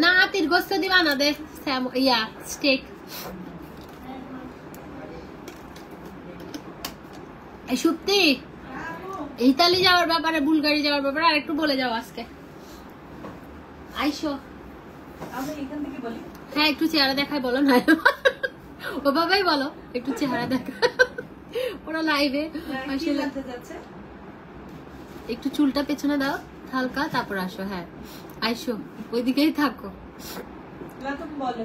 না আতির গোস্ত দিবা না দে ইয়া স্টেক এই সত্যি ইতালি যাওয়ার ব্যাপারে বুলগারি যাওয়ার ব্যাপারে আর একটু বলে যাও আজকে আইসো আমরা এখান থেকে বলি হ্যাঁ একটু চেহারা দেখাই বলো না ও বাবাই বলো একটু চেহারা দেখা ওরা লাইভে কি জানতে যাচ্ছে একটু চুলটা পেছনে দাও হালকা তারপর আসো হ্যাঁ আইসো ওইদিকেই থাকো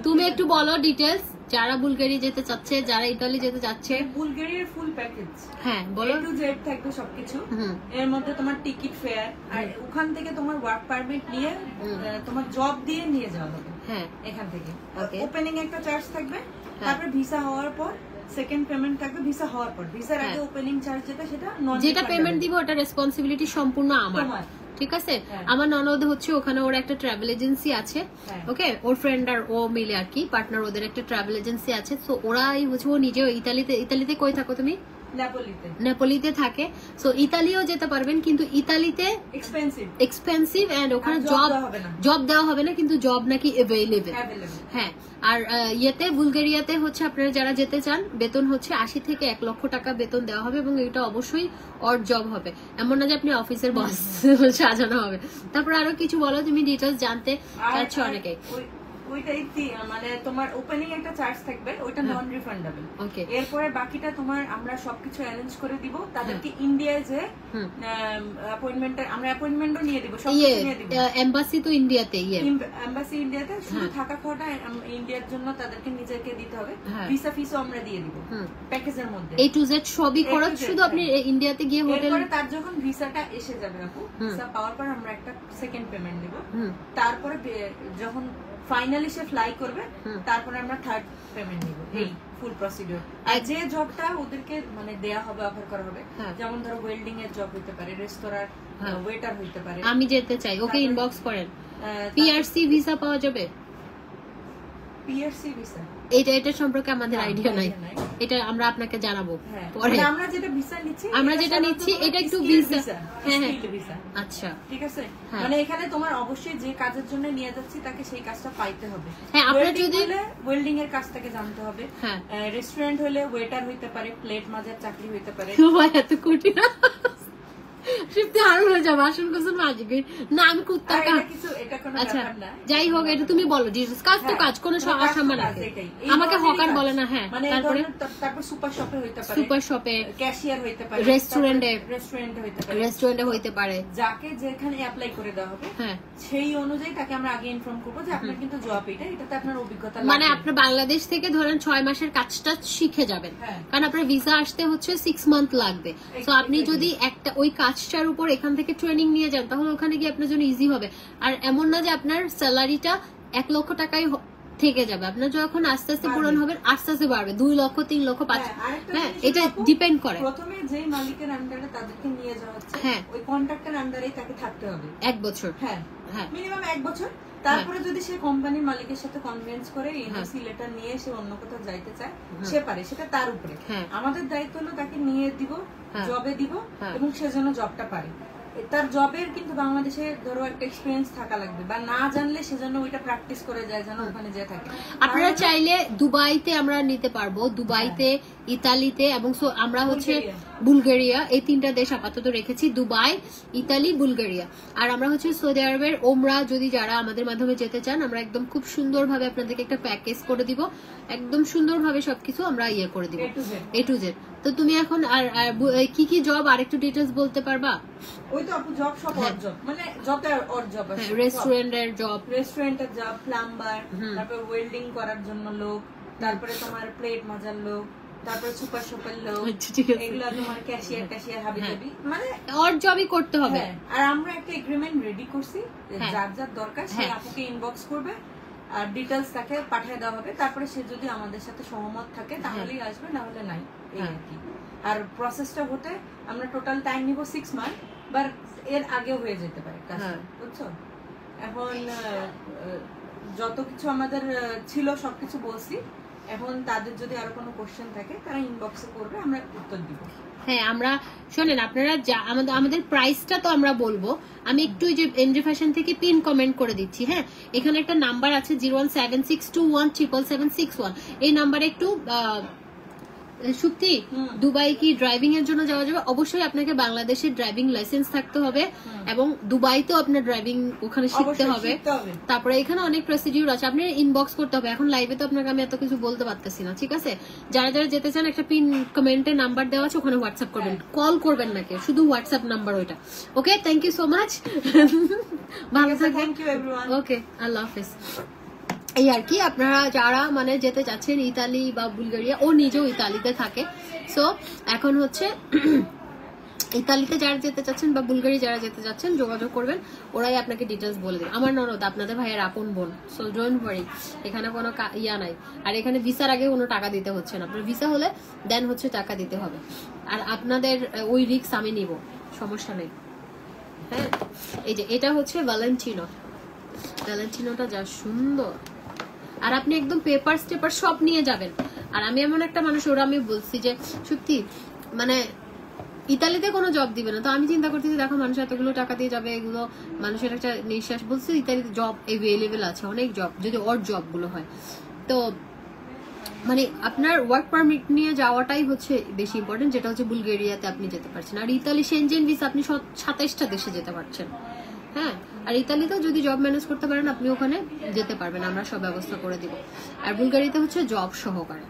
তুমি একটু বলো ডিটেলস যারা বুলগারি যেতে চাচ্ছে যারা ইতালি যেতে চাচ্ছে বুলগেরিয়ার ফুল প্যাকেজ হ্যাঁ বলো A to Z থাকবে সবকিছু হুম এর মধ্যে তোমার টিকিট ফেয়ার আর ওখান থেকে তোমার ওয়ার্ক পারমিট নিয়ে তোমার জব দিয়ে নিয়ে যাওয়া হবে হ্যাঁ এখান থেকে Okay. ওপেনিং একটা চার্জ থাকবে তারপর ভিসা হওয়ার পর সেকেন্ড পেমেন্ট থাকবে ভিসা হওয়ার পর ভিসার আগে হ্যাঁ। ওপেনিং চার্জ যেটা সেটা নন যেটা পেমেন্ট দিব ওটা রেসপন্সিবিলিটি সম্পূর্ণ আমার তোমার। ঠিক আছে হ্যাঁ। আমার ননদ হচ্ছে ওখানে ওর একটা ট্রাভেল এজেন্সি আছে হ্যাঁ। ওকে ওর ফ্রেন্ড আর ও মিলে আর কি পার্টনার ওদের একটা ট্রাভেল এজেন্সি আছে তো ওরাই হচ্ছে ও নিজেও ইতালিতে কই থাকো তুমি নেপোলিতে নেপোলিতে থাকে সো ইতালিও যেতে পারবেন কিন্তু ইতালিতে এক্সপেন্সিভ এক্সপেন্সিভ এন্ড ওখানে আর job জব দেওয়া হবে না। জব দেওয়া হবে না কিন্তু জব নাকি অ্যাভেলেবেল অ্যাভেলেবল হ্যাঁ আর ইয়েতে বুলগেরিয়াতে হচ্ছে আপনারা যারা যেতে চান বেতন হচ্ছে 80 থেকে 1 লক্ষ টাকা বেতন দেওয়া হবে এবং এটা অবশ্যই অড জব হবে এমন না যে আপনি অফিসের বস সাজানো হবে তারপর আরো কিছু বলো তুমি ডিটেলস জানতে চাচ্ছ অনেকে ওইটাই মানে তোমার ওপেনিং একটা চার্জ থাকবে ওইটা হ্যাঁ। নন রিফান্ডেবল ওকে এরপরে বাকিটা তোমার আমরা সবকিছু অ্যারেঞ্জ করে দিব তাদেরকে ইন্ডিয়ায় যে হুম অ্যাপয়েন্টমেন্ট আমরা অ্যাপয়েন্টমেন্টও নিয়ে দিব ইয়ে সবকিছু নিয়ে দিব এম্বাসি তো ইন্ডিয়াতে ইয়ে এমবাসি ইন্ডিয়াতে শুধু হ্যাঁ। থাকা খাওয়াটা ইন্ডিয়ার জন্য তাদেরকে নিজেকে দিতে হবে হ্যাঁ। ভিসা ফিসও আমরা দিয়ে দিব হুম প্যাকেজের মধ্যে A to Z সবই A to খরচ Z, শুধু আপনি ইন্ডিয়াতে গিয়ে হোটেল এরপরে তার যখন ভিসাটা এসে যাবে আপু ভিসা পাওয়ার পর আমরা একটা সেকেন্ড পেমেন্ট দিব হুম তারপরে যখন ফাইনালি সে ফ্লাই করবে হুম। তারপরে আমরা থার্ড পেমেন্ট নিব এই ফুল প্রসিডিউর আর যে জবটা ওদেরকে মানে দেয়া হবে অফার করা হবে হ্যাঁ। যেমন ধরো ওয়েল্ডিং এর জব হইতে পারে রেস্তোরাঁর হ্যাঁ। ওয়েটার হইতে পারে আমি যেতে চাই ওকে ইনবক্স করেন পিআরসি ভিসা পাওয়া যাবে পিআরসি ভিসা এটা সম্পর্কে আমাদের না, আইডিয়া নাই idea নাই। এটা আমরা আপনাকে জানাবো হ্যাঁ পরে মানে আমরা যেটা ভিসা নিচ্ছি আমরা এটা যেটা সাধারণত নিচ্ছি তোমার এটা একটু skilled ভিসা visa, হ্যাঁ হ্যাঁ skilled visa, আচ্ছা ঠিক আছে হ্যাঁ। মানে এখানে তোমার অবশ্যই যে কাজের জন্য নিয়ে যাচ্ছি তাকে সেই কাজটা পাইতে হবে হ্যাঁ, আপনার যদি- ওয়েল্ডিং এর কাজটাকে জানতে হবে হ্যাঁ রেস্টুরেন্ট হলে ওয়েটার হইতে পারে প্লেট মাজার চাকরি হইতে পারে ভাই এত কঠিন শিফতে আর হয়ে যাবো আসল কিছু মাঝে না আমি কুত্তা আর এটা কিছু এটা কোনো আচ্ছা ব্যাপার না। যাই হোক এটা তুমি বলো ডিটেইলস কাজ তো কাজ কোনো অসম্মান কাজ, আছে এটাই। এই আমাকে ধরনেরই হকার কাজ। বলে না হ্যাঁ মানে এই তারপরে ধরনের তারপর সুপার শপে হইতে পারে, সুপার শপে ক্যাশিয়ার হইতে পারে, রেস্টুরেন্টে হইতে পারে, রেস্টুরেন্টে হইতে পারে যাকে যেখানে অ্যাপ্লাই করে দেওয়া হবে হ্যাঁ সেই অনুযায়ী তাকে আমরা আগে ইনফর্ম করবো যে আপনার কিন্তু জব এটাতে আপনার অভিজ্ঞতা মানে লাগবে। আপনি বাংলাদেশ থেকে ধরেন 6 মাসের কাজটা শিখে যাবেন হ্যাঁ। কারণ আপনার ভিসা আসতে হচ্ছে 6 মান্থ লাগবে তো আপনি যদি একটা ওই কাজটার উপর এখান থেকে ট্রেনিং নিয়ে যান তাহলে ওখানে গিয়ে আপনার জন্য ইজি হবে আর এমন না যে আপনার স্যালারিটা 1 লক্ষ টাকায় থেকে যাবে আপনার যখন আস্তে আস্তে পূরণ হবে আস্তে আস্তে বাড়বে 2 লক্ষ 3 লক্ষ 5 আরেকটা হ্যাঁ জিনিস এটা আপু, ডিপেন্ড করে প্রথমে যে মালিকের আন্ডারে তাদেরকে নিয়ে যাওয়া হচ্ছে হ্যাঁ। ওই কন্ট্রাক্টের আন্ডারেই তাকে থাকতে হবে 1 বছর হ্যাঁ হ্যাঁ মিনিমাম 1 বছর। তারপরে যদি সে কোম্পানির মালিকের সাথে কনভিন্স করে এনওসি লেটার নিয়ে সে অন্য কোথাও যাইতে চায় সে পারে, সেটা তার উপরে। হ্যাঁ। আমাদের দায়িত্ব হলো তাকে নিয়ে দিব, হ্যাঁ। জবে দিব হ্যাঁ। এবং সে যেন জবটা পারে। তার জবের কিন্তু বাংলাদেশে ধরো একটা এক্সপিরিয়েন্স থাকা লাগবে বা না জানলে সেজন্য ওইটা প্র্যাকটিস করে যায় যেন ওখানে যে থাকে। আপনারা চাইলে দুবাইতে আমরা নিতে পারবো দুবাইতে ইতালিতে এবং আমরা হচ্ছে বুলগেরিয়া এই 3টা দেশ আপাতত রেখেছি দুবাই ইতালি বুলগেরিয়া আর আমরা হচ্ছে সৌদি আরবের ওমরা যদি যারা আমাদের মাধ্যমে যেতে চান আমরা একদম খুব সুন্দরভাবে আপনাদেরকে একটা প্যাকেজ করে দিব একদম সুন্দরভাবে সবকিছু আমরা ইয়ে করে দিব A to Z তো তুমি এখন আর কি কি জব আর একটু ডিটেইলস বলতে পারবা ওই তো আপু জব সব অর জব মানে যত অর জব আছে রেস্টুরেন্টের জব রেস্টুরেন্টের জব প্লাম্বার তারপর ওয়েল্ডিং করার জন্য লোক তারপরে তোমার প্লেট মাজার লোক তারপরে সুপার শপের লোক এগুলো তোমার ক্যাশিয়ার ট্যাশিয়ার হাবি জাবি মানে অর জবই করতে হবে আর আমরা একটা এগ্রিমেন্ট রেডি করছি যার যার দরকার সে আপুকে ইনবক্স করবে আর ডিটেইলস তাকে পাঠিয়ে দেওয়া হবে তারপরে সে যদি আমাদের সাথে সহমত থাকে তাহলেই আসবে না হলে নাই এই আর কি। আর প্রসেসটা হতে আমরা টোটাল টাইম নিব 6 মান্থ বাট এর আগেও হয়ে যেতে পারে কাজটা বুঝছো। এখন যত কিছু আমাদের ছিল সবকিছু বলছি এখন তাদের যদি আরো কোনো কোশ্চেন থাকে তারা ইনবক্সে করবে আমরা উত্তর দিব। হ্যাঁ আমরা শোনেন আপনারা আমাদের প্রাইসটা তো আমরা বলবো আমি একটু যে এনজে ফ্যাশন থেকে পিন কমেন্ট করে দিচ্ছি হ্যাঁ এখানে একটা নাম্বার আছে 01762177761 এই নাম্বারে একটু সুপ্তি দুবাই কি ড্রাইভিং এর জন্য যাওয়া যাবে অবশ্যই আপনাকে বাংলাদেশের ড্রাইভিং লাইসেন্স থাকতে হবে এবং দুবাইতেও আপনার ড্রাইভিং ওখানে শিখতে হবে তারপরে এখানে অনেক প্রসিডিউর আছে আপনি ইনবক্স করতে হবে এখন লাইভে তো আপনাকে আমি এত কিছু বলতে পারতেছি না ঠিক আছে যারা যারা যেতে চান একটা পিন কমেন্টে নাম্বার দেওয়া আছে ওখানে হোয়াটসঅ্যাপ করবেন কল করবেন নাকি শুধু হোয়াটসঅ্যাপ নাম্বার ওইটা okay thank you so much ভালো থাকবেন থ্যাংক ইউ এভরিওয়ান ওকে আল্লাহ হাফেজ এই আর কি আপনারা যারা মানে যেতে চাচ্ছেন ইতালি বা বুলগেরিয়া ও নিজেও ইতালিতে থাকে সো এখন হচ্ছে ইতালিতে যারা যেতে চাচ্ছেন বা বুলগেরিয়া যারা যেতে চাচ্ছেন যোগাযোগ করবেন ওরাই আপনাকে ডিটেলস বলে দেবে আমার ননদ আপনাদের ভাইয়ের আপন বোন সো ডোন্ট ওয়ারি এখানে কোনো ইয়া নাই আর এখানে ভিসার আগে কোনো টাকা দিতে হচ্ছে না আপনার ভিসা হলে দেন হচ্ছে টাকা দিতে হবে আর আপনাদের ওই রিস্ক আমি নিব সমস্যা নেই হ্যাঁ এই যে এটা হচ্ছে ভ্যালেন্টিনোটা যা সুন্দর আর আপনি একদম পেপার টেপার সব নিয়ে যাবেন আর আমি এমন একটা মানুষ ওরা আমি বলছি যে সত্যি মানে ইতালিতে কোনো জব দিবে না তো আমি চিন্তা করতেছি দেখো মানুষ এতগুলো টাকা দিয়ে যাবে এগুলো মানুষের একটা নিঃশ্বাস বলছে ইতালিতে জব এভেলেবেল আছে অনেক জব যদি ওর জবগুলো হয় তো মানে আপনার ওয়ার্ক পারমিট নিয়ে যাওয়াটাই হচ্ছে বেশি ইম্পর্টেন্ট যেটা হচ্ছে বুলগেরিয়াতে আপনি যেতে পারছেন আর ইতালি সেনজেন ভিসা আপনি 27টা দেশে যেতে পারছেন হ্যাঁ আর ইতালিতেও যদি জব ম্যানেজ করতে পারেন আপনি ওখানে যেতে পারবেন আমরা সব ব্যবস্থা করে দিব আর বুলগেরিয়াতে হচ্ছে জব সহকারে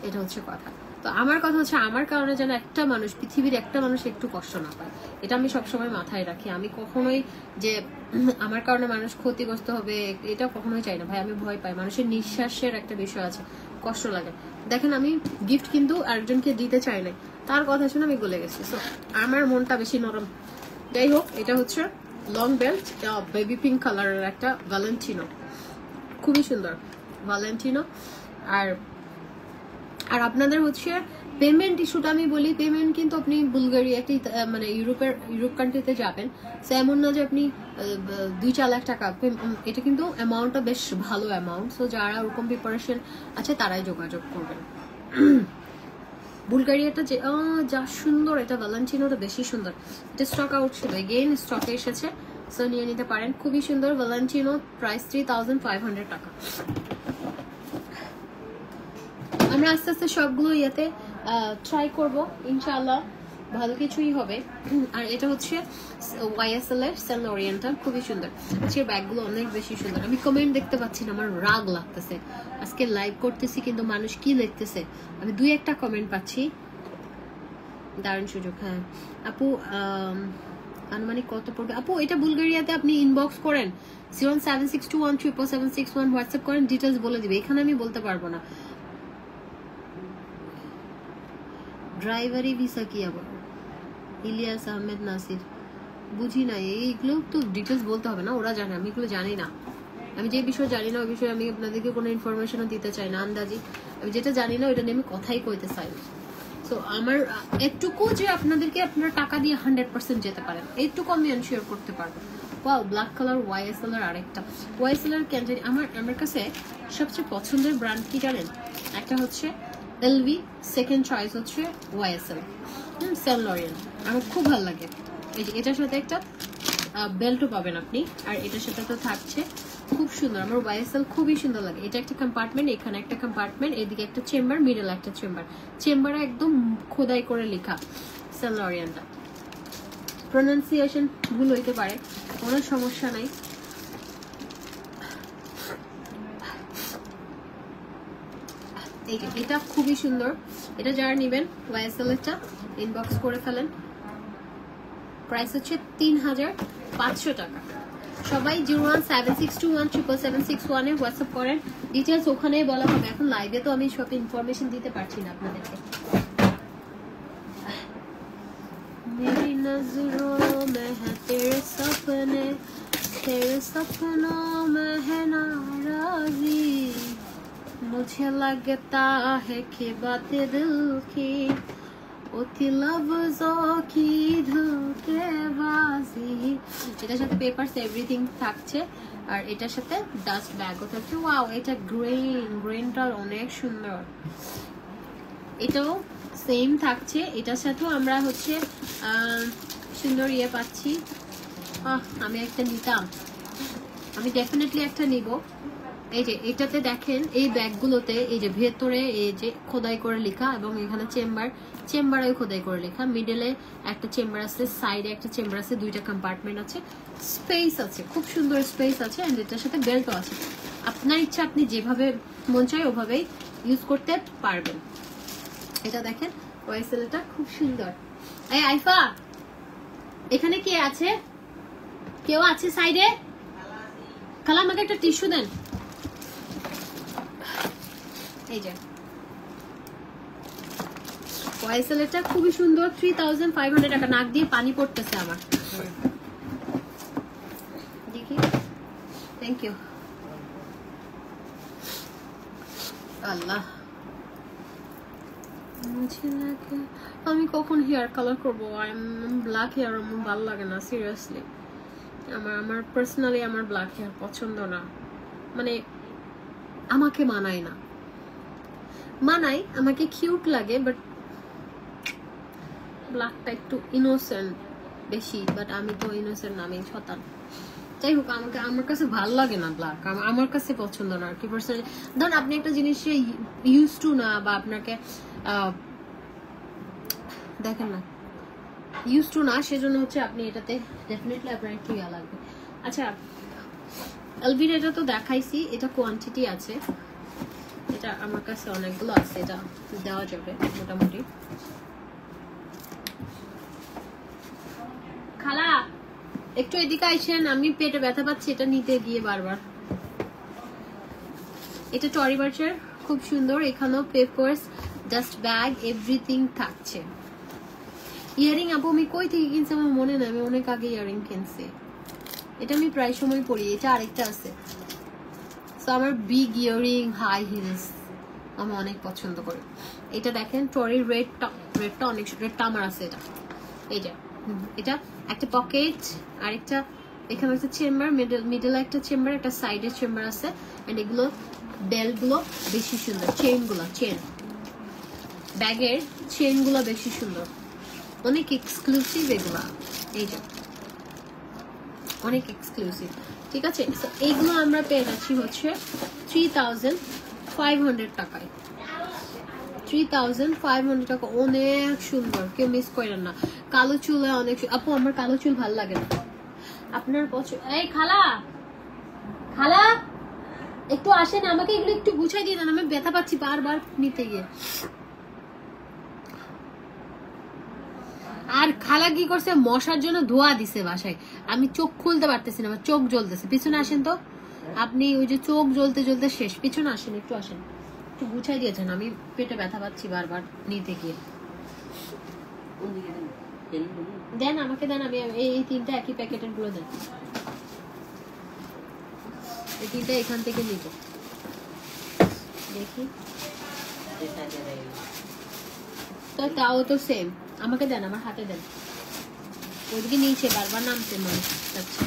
এটা হচ্ছে কথা তো আমার কথা হচ্ছে আমার কারণে যেন একটা মানুষ পৃথিবীর একটা মানুষ একটু কষ্ট না পায় এটা আমি সবসময় মাথায় রাখি আমি কখনোই যে আমার কারণে মানুষ ক্ষতিগ্রস্ত হবে এটা কখনোই চাই না ভাই আমি ভয় পাই মানুষের নিঃশ্বাসের একটা বিষয় আছে কষ্ট লাগে দেখেন আমি গিফট কিন্তু আরেকজনকে দিতে চাই না তার কথা শুনে আমি গলে গেছি সো আমার মনটা বেশি নরম যাই হোক এটা হচ্ছে লং বেল্ট বেবি পিঙ্ক কালারের একটা ভ্যালেন্টিনো খুবই সুন্দর ভ্যালেন্টিনো আর আর আপনাদের হচ্ছে পেমেন্ট ইস্যুটা আমি বলি পেমেন্ট কিন্তু আপনি বুলগেরিয়াতে মানে ইউরোপ কান্ট্রিতে যাবেন সো এমন না যে আপনি 2-4 লাখ টাকা এটা কিন্তু অ্যামাউন্টটা বেশ ভালো অ্যামাউন্ট সো যারা ওরকম প্রিপারেশন আছে তারাই যোগাযোগ করবেন বুলগেরিয়াটা যে যা সুন্দর এটা ভ্যালেন্টিনোটা বেশি সুন্দর এটা স্টক আউট ছিল এগেইন স্টকে এসেছে সো নিয়ে নিতে পারেন খুবই সুন্দর ভ্যালেন্টিনো প্রাইস 3500 টাকা আমরা আস্তে আস্তে সবগুলো ইয়েতে ট্রাই করবো ইনশাআল্লাহ ভালো কিছুই হবে। আর এটা হচ্ছে YSL এর সেল ওরিয়েন্টাল, খুবই সুন্দর। আজকের ব্যাগগুলো অনেক বেশি সুন্দর। আমি কমেন্ট দেখতে পাচ্ছি না, আমার রাগ লাগতেছে। আজকে লাইভ করতেছি কিন্তু মানুষ কি লিখতেছে, আমি 2-1টা কমেন্ট পাচ্ছি। দারুণ সুযোগ। হ্যাঁ আপু, আনুমানিক কত পড়বে আপু? এটা বুলগেরিয়াতে আপনি ইনবক্স করেন, 07621777661 হোয়াটসঅ্যাপ করেন, ডিটেলস বলে দিবে। এখানে আমি বলতে পারবো না। ড্রাইভারি ভিসা কি আবার? ইলিয়াস আহমেদ নাসির, বুঝি না, এইগুলো তো ডিটেলস বলতে হবে না, ওরা জানে, আমি এগুলো জানি না। আমি যে বিষয় জানি না ওই বিষয়ে আমি আপনাদেরকে কোনো ইনফরমেশনও দিতে চাই না আন্দাজি। আমি যেটা জানি না ওইটা নিয়ে আমি কথাই কইতে চাই না। সো আমার একটুকু যে আপনাদেরকে আপনারা টাকা দিয়ে 100% যেতে পারেন, এইটুকু আমি এনশিওর করতে পারবো। ওয়াও, ব্ল্যাক কালার YSL এর আরেকটা। YSL এর ক্যান্টারি আমার কাছে সবচেয়ে পছন্দের ব্র্যান্ড কি জানেন? একটা হচ্ছে LV, সেকেন্ড চয়েস হচ্ছে YSL, সেল লরিয়েন্ট। আমার খুব ভালো লাগে। এই যে এটার সাথে একটা বেল্টও পাবেন আপনি, আর এটার সাথে তো থাকছে, খুব সুন্দর। আমার YSL খুবই সুন্দর লাগে। এটা একটা কম্পার্টমেন্ট, এখানে একটা কম্পার্টমেন্ট, এদিকে একটা চেম্বার, মিডল একটা চেম্বার। চেম্বারে একদম খোদাই করে লেখা সেল লরিয়েন্টটা। প্রনাউন্সিয়েশন ভুল হইতে পারে, কোনো সমস্যা নাই। এটা খুবই সুন্দর। এটা যারা নেবেন YSL এটা ইনবক্স করে ফেলেন। প্রাইস হচ্ছে 3500 টাকা। সবাই 01762177761 এ হোয়াটসঅ্যাপ করেন, ডিটেলস ওখানেই বলা হবে। এখন লাইভে তো আমি সব ইনফরমেশন দিতে পারছি না আপনাদেরকে। मेरी नजरों में है तेरे सपनों में है नाराजी, मुझे लगता है कि बातें दिल की होती लफ्जों की धोखेबाजी। এটার সাথে পেপারস এভরিথিং থাকছে, আর এটার সাথে ডাস্ট ব্যাগও থাকছে। ওয়াও, এটা গ্রেনটা অনেক সুন্দর। এটাও সেম থাকছে, এটার সাথেও আমরা হচ্ছে সুন্দর ইয়ে পাচ্ছি। আমি একটা নিতাম, আমি ডেফিনেটলি একটা নিব। এই যে এটাতে দেখেন, এই ব্যাগগুলোতে এই যে ভেতরে এই যে খোদাই করে লেখা, এবং এখানে চেম্বারেও খোদাই করে লেখা। মিডলে একটা চেম্বার আছে, সাইডে একটা চেম্বার আছে, 2টা কম্পার্টমেন্ট আছে, স্পেস আছে, খুব সুন্দর স্পেস আছে। এন্ড এটার সাথে বেল্টও আছে। আপনার ইচ্ছা, আপনি যেভাবে মন চায় ওভাবেই ইউজ করতে পারবেন। এটা দেখেন YSL, এটা খুব সুন্দর। এই আইফা, এখানে কে আছে? কেউ আছে সাইডে? খালা আমাকে একটা টিস্যু দেন। এই যে YSL, এটা খুবই সুন্দর। 3500 টাকা। নাক দিয়ে পানি পড়তেছে আমার। দেখি, থ্যাংক ইউ। আল্লাহ, আমি কখন হেয়ার কালার করবো? ব্ল্যাক হেয়ার আমার ভালো লাগে না, সিরিয়াসলি। আমার পার্সোনালি আমার ব্ল্যাক হেয়ার পছন্দ না, মানে আমাকে মানায় না। মানায়, আমাকে কিউট লাগে, বাট ব্ল্যাকটা একটু ইনোসেন্ট বেশি, বাট আমি তো ইনোসেন্ট না, আমি শতান। যাই হোক, আমার কাছে ভালো লাগে না ব্ল্যাক, আমার কাছে পছন্দ না আর কি পার্সোনালি। ধরুন আপনি একটা জিনিস ইউজ টু না, বা আপনাকে দেখেন না ইউজ টু না, সেজন্য হচ্ছে আপনি এটাতে ডেফিনেটলি আপনার একটু ইয়া লাগবে। আচ্ছা, এলভির এটা তো দেখাইছি, এটা কোয়ান্টিটি আছে, এটা আমার কাছে অনেকগুলো আছে, এটা দেওয়া যাবে মোটামুটি। খালা একটু এদিকে আইসেন, আমি পেটে ব্যথা পাচ্ছি এটা নিতে গিয়ে বারবার। এটা টরি বার্চের, খুব সুন্দর। এখানেও পেপারস, ডাস্ট ব্যাগ, এভরিথিং থাকছে। ইয়ারিং আপু আমি কই থেকে কিনছি আমার মনে নাই, আমি অনেক আগে ইয়ারিং কিনছি। এটা আমি প্রায় সময় পরি। এটা আরেকটা আছে। তো আমার বিগ ইয়ারিং, হাই হিলস আমি অনেক পছন্দ করি। এটা দেখেন টরি রেডটা অনেক, রেডটা আমার আছে। এটা এটা একটা পকেট, আরেকটা এখানে একটা চেম্বার, মিডলে একটা চেম্বার, একটা সাইডে চেম্বার আছে। এন্ড এগুলো বেল্ট গুলো বেশি সুন্দর, চেন ব্যাগের চেন গুলো বেশি সুন্দর, অনেক এক্সক্লুসিভ এগুলা। এই যে অনেক এক্সক্লুসিভ, ঠিক আছে। এইগুলো আমরা পেয়ে যাচ্ছি হচ্ছে 3500 টাকায়। 3500 টাকা, অনেক সুন্দর, কেউ মিস করেন না। কালো চুলে অনেক আপু, আমার কালো চুল ভালো লাগে না, আপনার পছন্দ। এই খালা, খালা একটু আসেন, আমাকে এগুলো একটু গুছাই দিয়ে দেন, আমি ব্যথা পাচ্ছি বারবার নিতে গিয়ে। আর খালা কি করছে, মশার জন্য ধোয়া দিছে বাসায়, আমি চোখ খুলতে পারতেছি না, আমার চোখ জ্বলতেছে। পিছনে আসেন তো আপনি, ওই যে চোখ জ্বলতে জ্বলতে শেষ। পিছনে আসেন, একটু আসেন, একটু গুছাই দিয়েছেন, আমি পেটে ব্যথা পাচ্ছি বারবার নিতে গিয়ে। দেন আমাকে, দেন, আমি এই তিনটা একই প্যাকেটের গুলো দেন, এই তিনটা এখান থেকে নিব। দেখি তো, তাও তো সেম, আমাকে দেন, আমার হাতে দেন। ওদিকে নিচে বারবার নামতে মনে যাচ্ছে।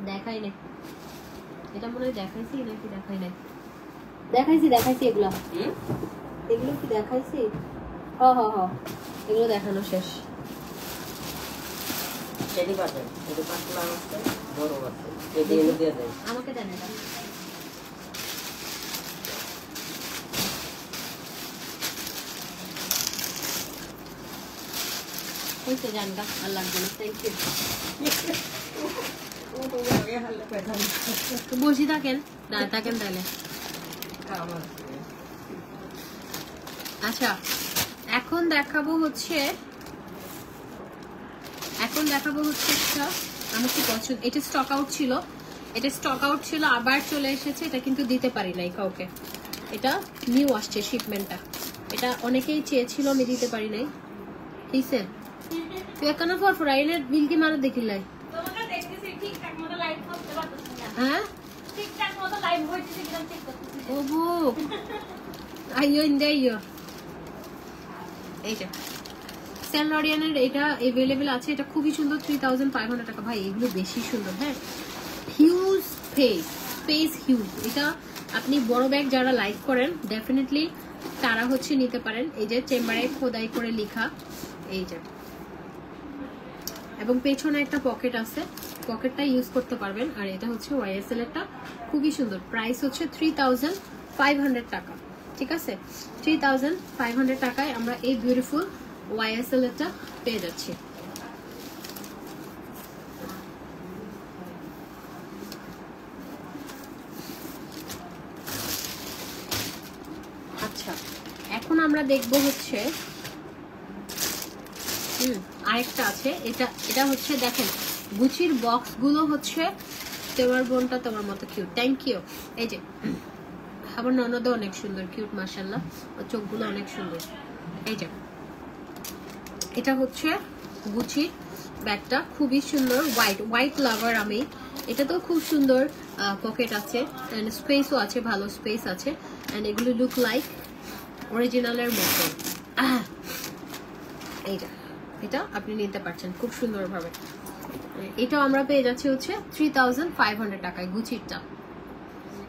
দেখাই নাই, এটা মনে হয় দেখাইছি নাকি দেখাই নাই? দেখাইছি এগুলো, এগুলো কি দেখাইছি? হ হ হ, এগুলো দেখানো শেষ। আমাকে দেন এটা। হয়েছে, জানগা আর লাগবে না, থ্যাংক ইউ। বসে থাকেন, না থাকেন তাহলে। আচ্ছা, এখন দেখাবো হচ্ছে একটা আমার কি পছন্দ। এটা স্টক আউট ছিল, আবার চলে এসেছে। এটা কিন্তু দিতে পারি নাই কাউকে, এটা নিউ আসছে শিপমেন্টটা। এটা অনেকেই চেয়েছিল, আমি দিতে পারি নাই। কিসে তুই এখানে ফরফর আইনের বিল কি মারা দেখিলাই? তোমাকে দেখতেছি ঠিকঠাক মতো লাইভ করতে পারতেছি না। হ্যাঁ, ঠিকঠাক মতো লাইভ হইতেছে কিনা চেক করতেছি। ওবো আইয়ো ইন্দাইয়ো। এইটা সেন্ট লরিয়ানের, এটা अवेलेबल আছে। এটা খুবই সুন্দর, 3500 টাকা। ভাই এগুলো বেশি সুন্দর। হ্যাঁ, হিউজ স্পেস হিউজ। এটা আপনি বড় ব্যাগ যারা লাইক করেন ডেফিনেটলি তারা হচ্ছে নিতে পারেন। এই যে চেম্বারে খোদাই করে লেখা, এই যে, এবং পেছনে একটা পকেট আছে, পকেটটা ইউজ করতে পারবেন। আর এটা হচ্ছে ওয়াইএসএল এরটা, খুবই সুন্দর। প্রাইস হচ্ছে 3500 টাকা। ঠিক আছে, 3500 টাকায় আমরা এই বিউটিফুল ওয়াইএসএল এরটা পেয়ে যাচ্ছি। আচ্ছা, এখন আমরা দেখব হচ্ছে আরেকটা আছে। এটা হচ্ছে দেখেন, গুচির বক্স গুলো হচ্ছে, তোমার বোনটা তোমার মতো কিউট, থ্যাংক ইউ। এই যে আমার ননদও অনেক সুন্দর, কিউট, মাশাআল্লাহ, ওর চোখগুলো অনেক সুন্দর। এই যে এটা হচ্ছে গুচির ব্যাগটা, খুবই সুন্দর, হোয়াইট লাভার আমি। এটা তো খুব সুন্দর, পকেট আছে, এন্ড স্পেসও আছে, ভালো স্পেস আছে, এন্ড এগুলো লুক লাইক অরিজিনালের মতো। এইটা, এটা আপনি নিতে পারছেন খুব সুন্দরভাবে। এটা আমরা পেয়ে যাচ্ছি হচ্ছে 3500 টাকায় গুচিরটা।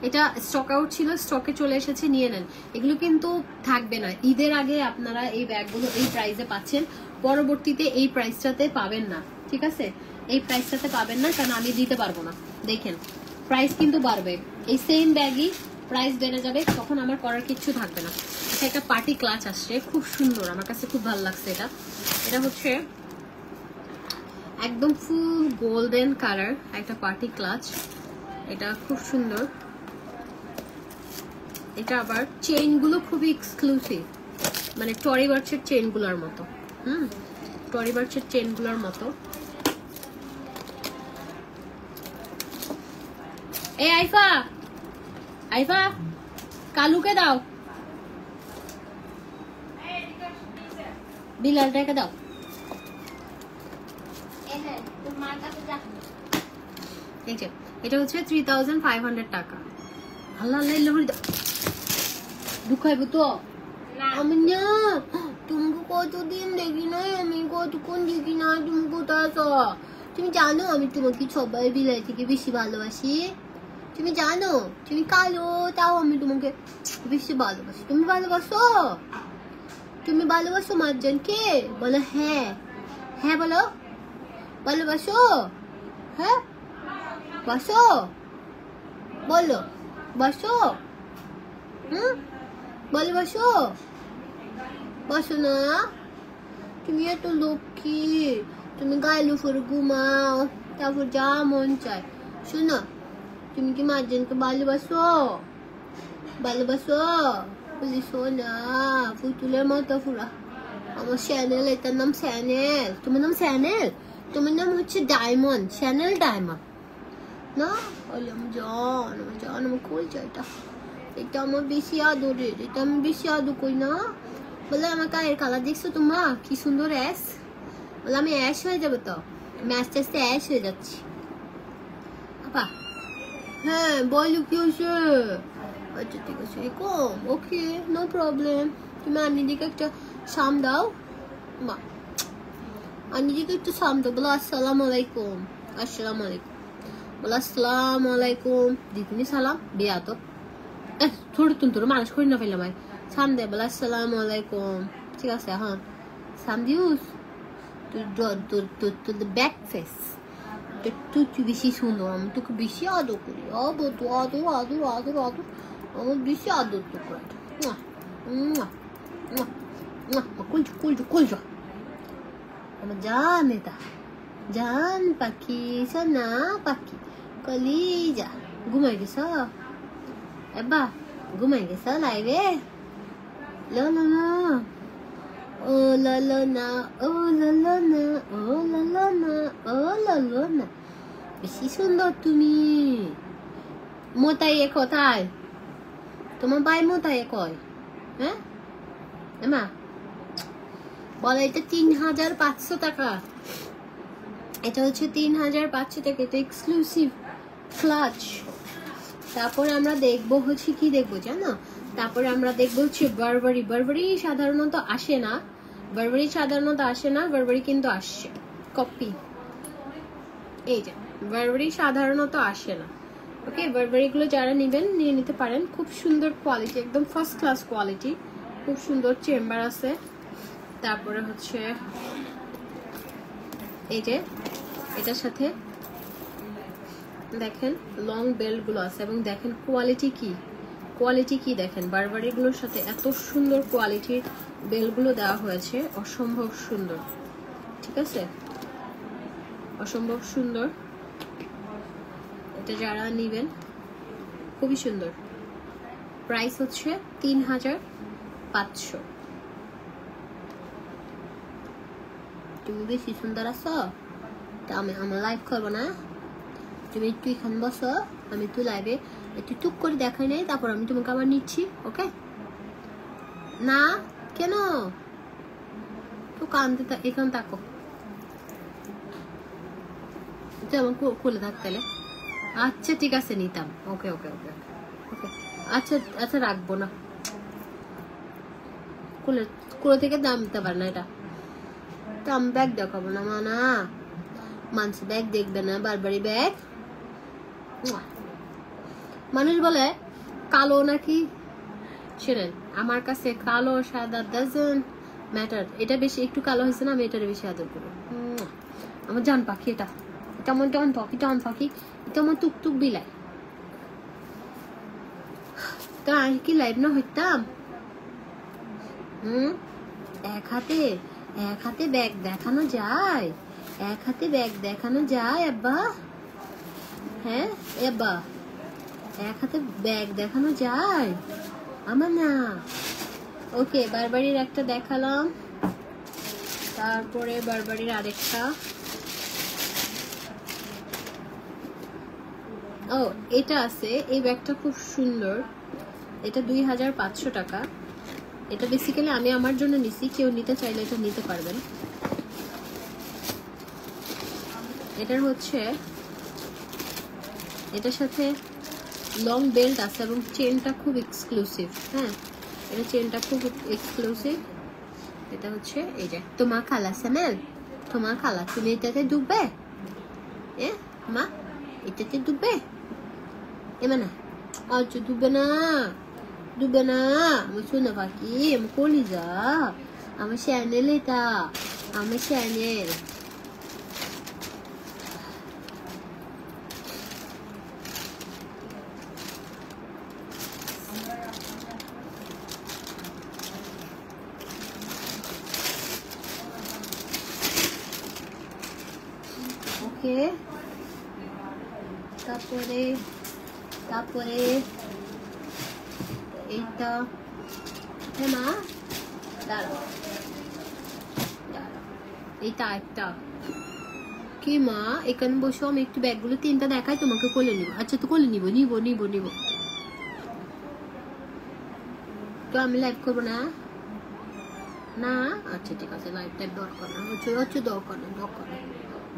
এটা স্টক আউট ছিল, স্টকে চলে এসেছে, নিয়ে নেন। এগুলো কিন্তু থাকবে না, ঈদের আগে আপনারা এই ব্যাগগুলো এই প্রাইসে পাচ্ছেন, পরবর্তীতে এই প্রাইসটাতে পাবেন না। ঠিক আছে, এই প্রাইসটাতে পাবেন না, কারণ আমি দিতে পারবো না। দেখেন প্রাইস কিন্তু বাড়বে, এই সেম ব্যাগই প্রাইস বেড়ে যাবে, তখন আমার করার কিচ্ছু থাকবে না। এটা একটা পার্টি ক্লাচ আসছে, খুব সুন্দর, আমার কাছে খুব ভালো লাগছে। এটা হচ্ছে একদম ফুল গোল্ডেন কালার একটা পার্টি ক্লাচ, এটা খুব সুন্দর। এটা আবার চেইন গুলো খুবই এক্সক্লুসিভ, মানে টরি বার্চের চেইন গুলোর মতো। টরি বার্চের চেইন গুলোর মতো। এই আইফা কালুকে দাও, বিলালটাকে দাও। এই যে এটা হচ্ছে 3500 টাকা। আল্লাহ আল্লাহ দুঃখাইব তো আমি না, তুমি কতদিন দেখি নাই, আমি কতক্ষণ দেখি না, তুমি কোথায় আছো? তুমি জানো আমি তোমাকে সবাই বিলাই থেকে বেশি ভালোবাসি, তুমি জানো? তুমি কালো, তাও আমি তোমাকে বেশি ভালোবাসি। তুমি ভালোবাসো? তুমি ভালোবাসো মার্জানকে? বলো হ্যাঁ, হ্যাঁ বলো, ভালোবাসো? হ্যাঁ বসো, বলো বসো, বলো বসো, বসো না, তুমি এত লক্ষ্মী, তুমি গায়ের উপরে ঘুমাও, তারপর যা মন চায়। শোনো, তুমি কি মার্জানকে ভালোবাসো? ভালোবাসো? বলি শোনা, পুতুলের মতো পুরা। আমার চ্যানেল, এটার নাম চ্যানেল। তোমার নাম চ্যানেল? তোমার নাম হচ্ছে ডায়মন্ড, চ্যানেল ডায়মন্ড না? বলে আমার জান, আমার জান, আমার কই যায় এটা, এটা আমার বেশি আদরের, এটা আমি বেশি আদর করি না। বলে আমার গায়ের কালার দেখছো তোমরা কি সুন্দর অ্যাশ? বলে আমি অ্যাশ হয়ে যাবো তো, আমি আস্তে আস্তে অ্যাশ হয়ে যাচ্ছি। আপা হ্যাঁ বলো কি হয়েছে? আচ্ছা ঠিক আছে, কম, ওকে, নো প্রবলেম। তুমি আন্নিদিকে একটা সাম দাও, মা আন্নিদিকে একটু সাম দাও, বলো আসসালামু আলাইকুম। আসসালামু আলাইকুম, বলো আসসালামু আলাইকুম। দিদিনি সালাম বিয়া তো থোড় তুন মানুষ করি না ফেললাম সাম দে, বলো আসসালামু আলাইকুম। ঠিক আছে, হ্যাঁ সাম দিউস তোর ব্যাক ফেস, তুই বেশি সুন্দর, আমি তোকে বেশি আদর করি, আদর তো আদর আদর আদর আদর, আমার বেশি আদর তো করে। কুলজা আমার জান, এটা জান পাখি, সোনা পাখি, কলিজা। ঘুমাই গেছ এবা? ঘুমাই গেছ লাইভে? লো লো না, ও লা লো না, ও লা লো না, ও লা লো না, ও লা লো না। বেশি সুন্দর তুমি। মোতাইয়ে কোথায়? তোমার ভাই মোতাইয়ে কয়? হ্যাঁ এমা বলো, এটা 3500 টাকা, এটা হচ্ছে 3500 টাকা, এটা এক্সক্লুসিভ ক্লাচ। তারপরে আমরা দেখবো হচ্ছে কি দেখবো জানো? তারপরে আমরা দেখবো হচ্ছে বারবারি। বারবারি সাধারণত আসে না, বারবারি সাধারণত আসে না, বারবারি কিন্তু আসছে কপি। এই যে বারবারি সাধারণত আসে না, ওকে। বারবারি গুলো যারা নেবেন নিয়ে নিতে পারেন, খুব সুন্দর কোয়ালিটি, একদম ফার্স্ট ক্লাস কোয়ালিটি, খুব সুন্দর চেম্বার আছে। তারপরে হচ্ছে এই যে এটার সাথে দেখেন লং বেল্ট গুলো আছে, এবং দেখেন কোয়ালিটি কি, কোয়ালিটি কি দেখেন, বারবারি গুলোর সাথে এত সুন্দর কোয়ালিটির বেল্ট গুলো দেওয়া হয়েছে, অসম্ভব সুন্দর। ঠিক আছে, অসম্ভব সুন্দর। এটা যারা নিবেন খুবই সুন্দর। প্রাইস হচ্ছে 3500। তুমি বেশি সুন্দর আছো, তা আমি আমার লাইভ করবো না, তুমি একটু এখানে বসো, আমি একটু লাইভে একটু টুক করে দেখাই নাই, তারপর আমি তোমাকে আবার নিচ্ছি, ওকে? না কেন তো কানতে, এখানে থাকো, যেমন খুলে থাকতে। আচ্ছা ঠিক আছে, নিতাম, ওকে ওকে ওকে ওকে, আচ্ছা আচ্ছা রাখবো না, কুলে থেকে দাম দিতে পারে না, এটা তো আমি ব্যাগ দেখাবো না, মানা মানুষ ব্যাগ দেখবে না, বারবারই ব্যাগ। মানুষ বলে কালো নাকি, শুনেন আমার কাছে কালো সাদা ডাজন্ট ম্যাটার, এটা বেশি একটু কালো হয়েছে না, আমি এটার বেশি আদর করবো। আমার জান পাখি, এটা এটা আমার জান পাখি, জান পাখি, এটা আমার টুকটুক বিলাই। তা আমি কি লাইভ না হইতাম? এক হাতে ব্যাগ দেখানো যায়, এক হাতে ব্যাগ দেখানো যায় আব্বা? হ্যাঁ আব্বা, এক হাতে ব্যাগ দেখানো যায় আমার না। ওকে, বারবারির একটা দেখালাম, তারপরে বারবারির আরেকটা। ও এটা আছে, এই ব্যাগটা খুব সুন্দর, এটা 2500 টাকা। এটা বেসিক্যালি আমি আমার জন্য নিছি, কেউ নিতে চাইলে এটা নিতে পারবেন। এটার হচ্ছে এটার সাথে লং বেল্ট আছে, এবং চেনটা খুব এক্সক্লুসিভ। হ্যাঁ, এটা চেনটা খুব এক্সক্লুসিভ। এটা হচ্ছে এই যে তোমার খালা স্যানেল, তোমার খালা, তুমি এটাতে ডুববে? মা এটাতে ডুববে? এমানা আচ্ছা, ডুববে না, ডুববে না, আমার সোনা পাখি, আমার কলিজা, আমার চ্যানেল, এটা আমার চ্যানেল। ওকে, তারপরে তারপরে এইটা, হ্যাঁ মা দাঁড়াও দাঁড়াও, এইটা একটা কি মা, এখানে বসো, আমি একটু ব্যাগগুলো তিনটা দেখাই তোমাকে, কোলে নিব। আচ্ছা তো কোলে নিব নিব নিব নিব, তো আমি লাইভ করবো না না? আচ্ছা ঠিক আছে, লাইভ টাইপ দরকার না, হচ্ছে হচ্ছে দরকার না দরকার না,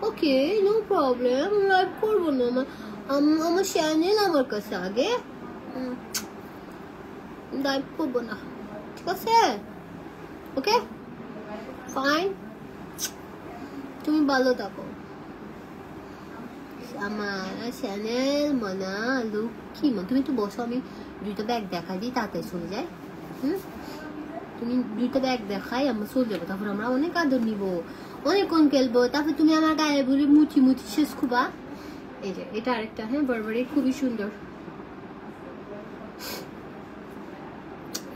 ওকে নো প্রবলেম, লাইভ করবো না, আমার চ্যানেল আমার কাছে আগে, লাইভ করবো না, ঠিক আছে? ওকে ফাইন, তুমি ভালো থাকো। আমার চ্যানেল মানা লক্ষ্মী মা, তুমি একটু বসো, আমি দুইটা ব্যাগ দেখাই দিই, তাড়াতাড়ি চলে যায়। তুমি দুইটা ব্যাগ দেখাই, আমরা চলে যাবো, তারপর আমরা অনেক আদর নিব, অনেকক্ষণ খেলবো, তারপর তুমি আমার গায়ে বলে মুচি মুচি শেষ খুবা। এই যে এটা আরেকটা, হ্যাঁ বারবারি, খুবই সুন্দর।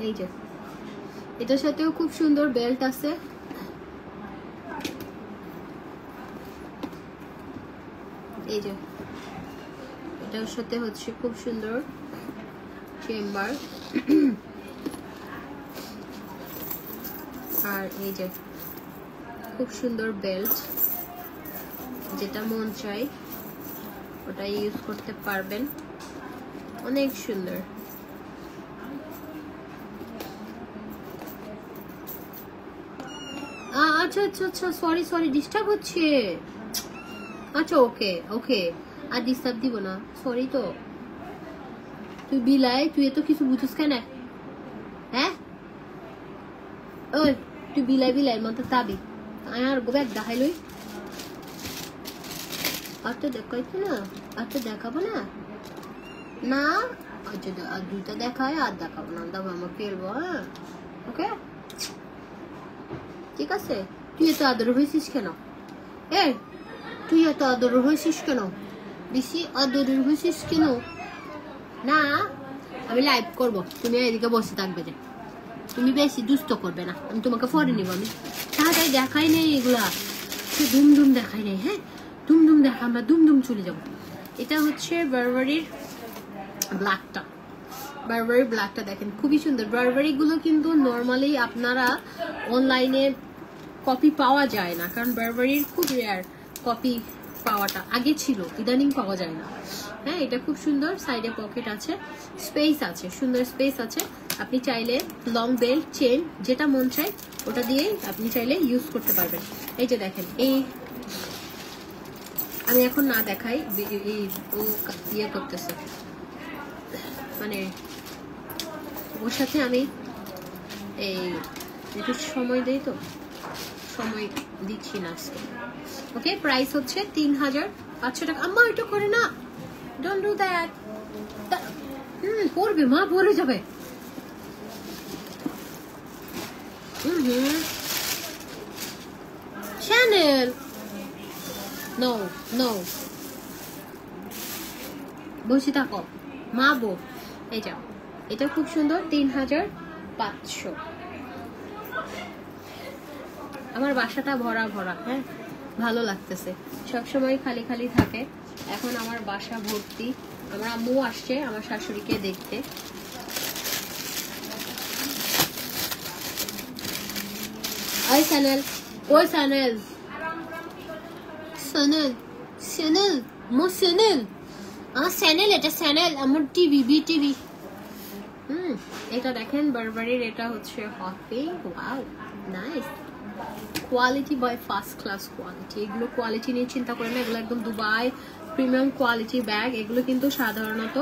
এই যে এটার সাথেও খুব সুন্দর বেল্ট আছে, এই যে এটার সাথে হচ্ছে খুব সুন্দর চেম্বার, আর এই যে খুব সুন্দর বেল্ট, যেটা মন চাই ওটা ইউজ করতে পারবেন, অনেক সুন্দর। আচ্ছা আচ্ছা আচ্ছা, সরি সরি, ডিস্টার্ব হচ্ছে। আচ্ছা ওকে ওকে, আর ডিস্টার্ব দিব না, সরি। তো তুই বিলাই, তুই এত কিছু বুঝিস কেন? হ্যাঁ ওই তুই বিলাই বিলাই মতো তাবি, আর ব্যাগ দেখাই লই, আর তো দেখাইতো না, আর তো দেখাবো না না। আচ্ছা আর দুইটা দেখায়, আর দেখাবো না, দাও আমার খেলবো। হ্যাঁ ওকে ঠিক আছে। তুই এত আদর হয়েছিস কেন? এই তুই এত আদর হয়েছিস কেন? বেশি আদর হয়েছিস কেন? না আমি লাইভ করবো, তুমি এদিকে বসে থাকবে, যে তুমি বেশি দুষ্ট করবে না, আমি তোমাকে পরে নিব। আমি তাড়াতাড়ি দেখাই নেই এগুলা, দুম দুম দেখাই নেই। হ্যাঁ দুম দুম দেখা, আমরা দুম দুম চলে যাবো। এটা হচ্ছে বারবারির ব্ল্যাকটা, বারবারি ব্ল্যাকটা দেখেন খুবই সুন্দর। বারবারি গুলো কিন্তু নর্মালি আপনারা অনলাইনে কপি পাওয়া যায় না, কারণ বারবারির খুব রেয়ার কপি পাওয়াটা, আগে ছিল, ইদানিং পাওয়া যায় না। হ্যাঁ এটা খুব সুন্দর, সাইডে পকেট আছে, স্পেস আছে, সুন্দর স্পেস আছে। আপনি চাইলে লং বেল্ট, চেন, যেটা মন চায় ওটা দিয়ে আপনি চাইলে ইউজ করতে পারবেন। এই যে দেখেন, এই আমি এখন না দেখাই, এই ও ইয়ে করতেছে, মানে ওর সাথে আমি এই একটু সময় দেই, তো সময় দিচ্ছি না আজকে। ওকে প্রাইস হচ্ছে 3500 টাকা। আম্মা এটা করে না, ডোন্ট ডু দ্যাট। পড়বে মা, পড়ে যাবে। Chanel, no no, বসে থাকো মা বো। এই যাও, এটা খুব সুন্দর, 3500। আমার বাসাটা ভরা ভরা, হ্যাঁ ভালো লাগতেছে, সবসময় খালি খালি থাকে, এখন আমার বাসা ভর্তি। আমার আম্মু আসছে আমার শাশুড়িকে দেখতে। ওই চ্যানেল, ওই চ্যানেল, চ্যানেল চ্যানেল মো চ্যানেল, আমার চ্যানেল, এটা চ্যানেল, আমার টিভি, বিটিভি। এটা দেখেন বারবারির, এটা হচ্ছে hot pink. Wow nice, quality by first class quality. এগুলো কোয়ালিটি নিয়ে চিন্তা করে না, এগুলো একদম দুবাই প্রিমিয়াম কোয়ালিটি ব্যাগ, এগুলো কিন্তু সাধারণত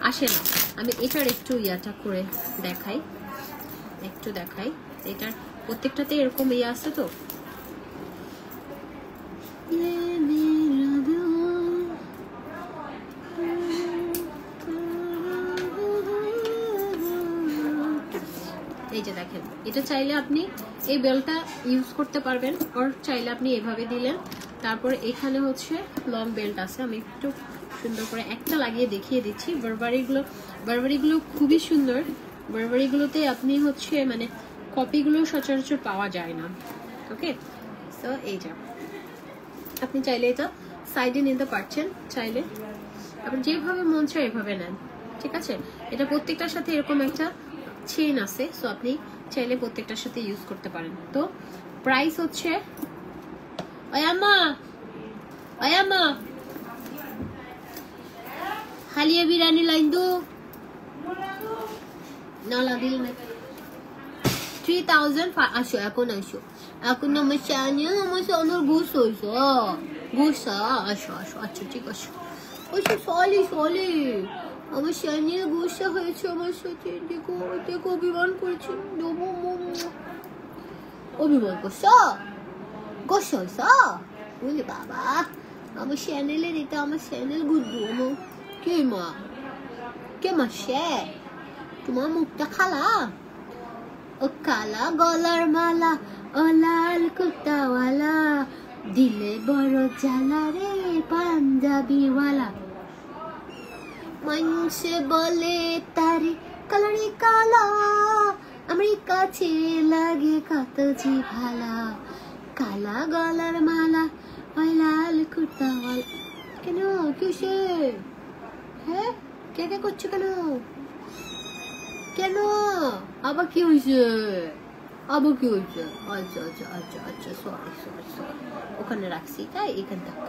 আসে না। আমি এটার একটু ইয়াটা করে দেখাই, একটু দেখাই। এটার প্রত্যেকটাতে এরকম ইয়ে আছে, তো এই যে দেখেন, এটা চাইলে আপনি এই বেলটা ইউজ করতে পারবেন, আর চাইলে আপনি এভাবে দিলেন। তারপর এখানে হচ্ছে লং বেল্ট আছে, আমি একটু সুন্দর করে একটা লাগিয়ে দেখিয়ে দিচ্ছি। বারবারিগুলো খুবই সুন্দর। বারবারিগুলোতে আপনি হচ্ছে মানে কপিগুলো সচরাচর পাওয়া যায় না। ওকে সো এই যা, আপনি চাইলে এটা সাইডে নিতে পারছেন চাইলে, আপনি যেভাবে মন চায় এভাবে নেন, ঠিক আছে। এটা প্রত্যেকটার সাথে এরকম একটা চেইন আছে, সো আপনি চাইলে প্রত্যেকটার সাথে ইউজ করতে পারেন। তো প্রাইস হচ্ছে আয়াম্মা হালিয়া বিরিয়ানি লাইন দো নালা দিল না 3000 আসো এখন আমার চানি আমার সোনার ঘুষ হয়েছে আসো আচ্ছা ঠিক আছে সলি আমার চানির ঘুষা হয়েছে আমার সাথে, দেখো অভিমান করেছে, অভিমান করছ বুঝলি বাবা, আমার চ্যানেলের এটা আমার চ্যানেল গুড্ডু আমার কে মা সে তোমার মুখটা খালা ও কালা গলার মালা ও লাল কুর্তাওয়ালা দিলে বড় জ্বালা রে পাঞ্জাবিওয়ালা মানুষে বলে তারে কালারে কালা আমার কাছে লাগে কত যে ভালা কালা গলার মালা ওই লাল কুর্তাওয়ালা। কেন কিসে হ্যাঁ কে করছো কেন আবার কি হয়েছে আচ্ছা সরি ওখানে রাখছি তাই এখানে থাকো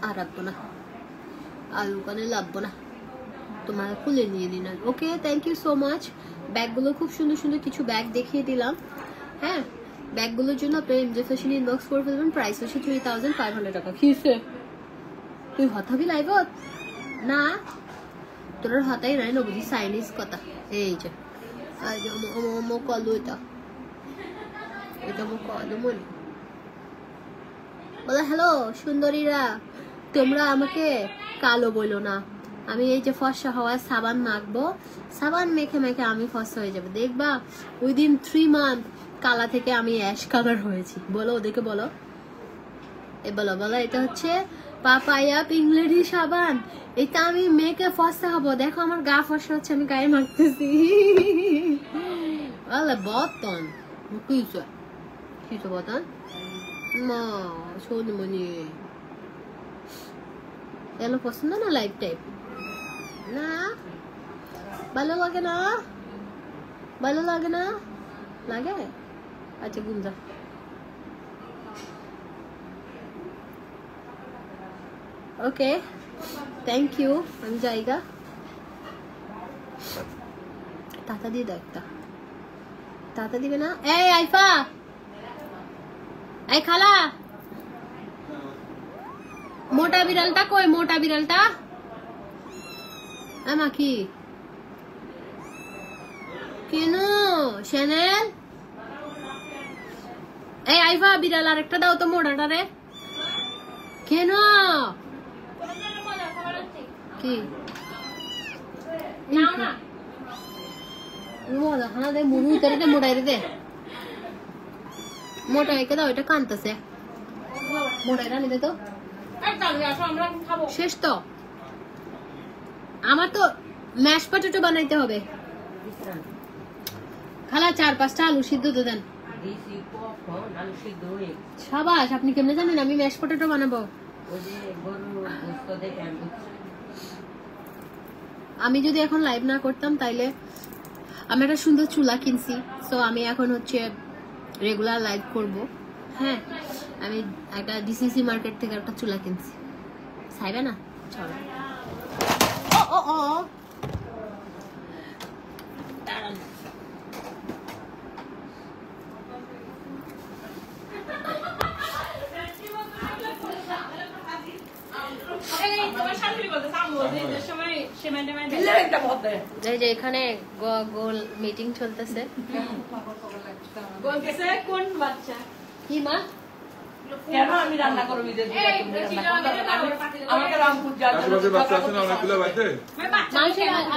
আর রাখবো না আর ওখানে লাভবো না, তোমার খুলে নিয়ে নিলাম। Okay thank you so much. ব্যাগগুলো খুব সুন্দর সুন্দর কিছু ব্যাগ দেখিয়ে দিলাম। হ্যাঁ ব্যাগগুলোর জন্য আপনি এমজে ফ্যাশন ইনবক্স করে ফেলবেন। প্রাইস হচ্ছে 3500 টাকা। কি তুই হতাবি লাইভত না তোর হতাই নাই না বুঝি চাইনিজ কথা। এই যে কলু এটা কলু মনে বলে হ্যালো সুন্দরীরা, তোমরা আমাকে কালো বলো না, আমি এই যে ফর্সা হওয়ার সাবান মাখবো, সাবান মেখে মেখে আমি ফর্সা হয়ে যাবে, দেখবা উইদিন 3 মান্থ কালা থেকে আমি অ্যাশ কালার হয়েছি। বলো ওদেরকে বলো বলো এটা হচ্ছে পাপায়া পিংলেরি সাবান, এটা আমি মেখে ফর্সা হবো, দেখো আমার গা ফর্সা হচ্ছে, আমি গায়ে মাখতেছি। বতন কিছু বতন মা সোনমণি এলো পছন্দ না লাইফ টাইপ না, ভালো লাগে না লাগে আচ্ছা গুঞ্জা ওকে থ্যাংক ইউ। আমি জায়গা টাটা দিয়ে দাও, একটা টাটা দিবে না? এই আইফা এই খালা মোটা বিড়ালটা কই? মোটা বিড়ালটা আমা কি কেন চ্যানেল? এই আইফা বিড়াল আর একটা দাও তো মোটাটা রে। কেন কি খানা দে মুড়ি উতারি দে মোটাই দে মোটা একে দাও, এটা কানতেছে মোটাই রানি দে তো শেষ। তো আমার তো ম্যাশ পটেটো বানাইতে হবে। খালা 4-5টা আলু সিদ্ধ তো দেন। সাবাস, আপনি কেমনে জানেন আমি ম্যাশ পটেটো বানাবো? আমি যদি এখন লাইভ না করতাম তাইলে আমি একটা সুন্দর চুলা কিনছি, সো আমি এখন হচ্ছে রেগুলার লাইভ করব। হ্যাঁ আমি একটা ডিসিসি মার্কেট থেকে একটা চুলা কিনছি, চাইবে না? চলো এখানে গোল মিটিং চলতেছে। কোন বাচ্চা কি মা কেন আমি রান্না করব? আমাকে রামপুর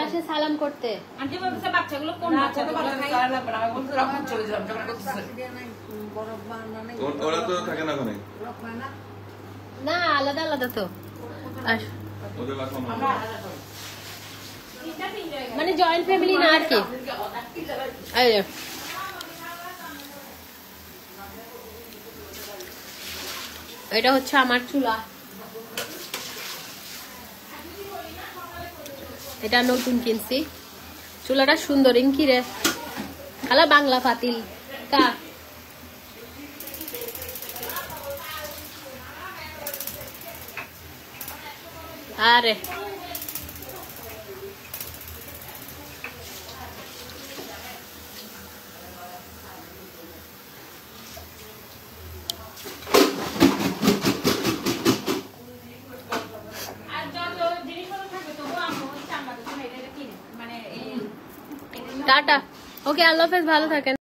আসে সালাম করতে। আন্টি বলছে বাচ্চাগুলো কোন চলে যান। ওরা তো থাকে না ওখানে না, আলাদা আলাদা তো মানে জয়েন্ট ফ্যামিলি না আর কি। এটা হচ্ছে আমার চুলা, এটা নতুন কিনছি। চুলাটা সুন্দর ইনকি রে, খালা বাংলা পাতিল কা আরে আর যত জিনিসপত্র থাকবে তবুও আম্মু হচ্ছে আমাদের জন্য এটা কিনে মানে এই টাটা, ওকে আল্লাহ হাফেজ, ভালো থাকেন।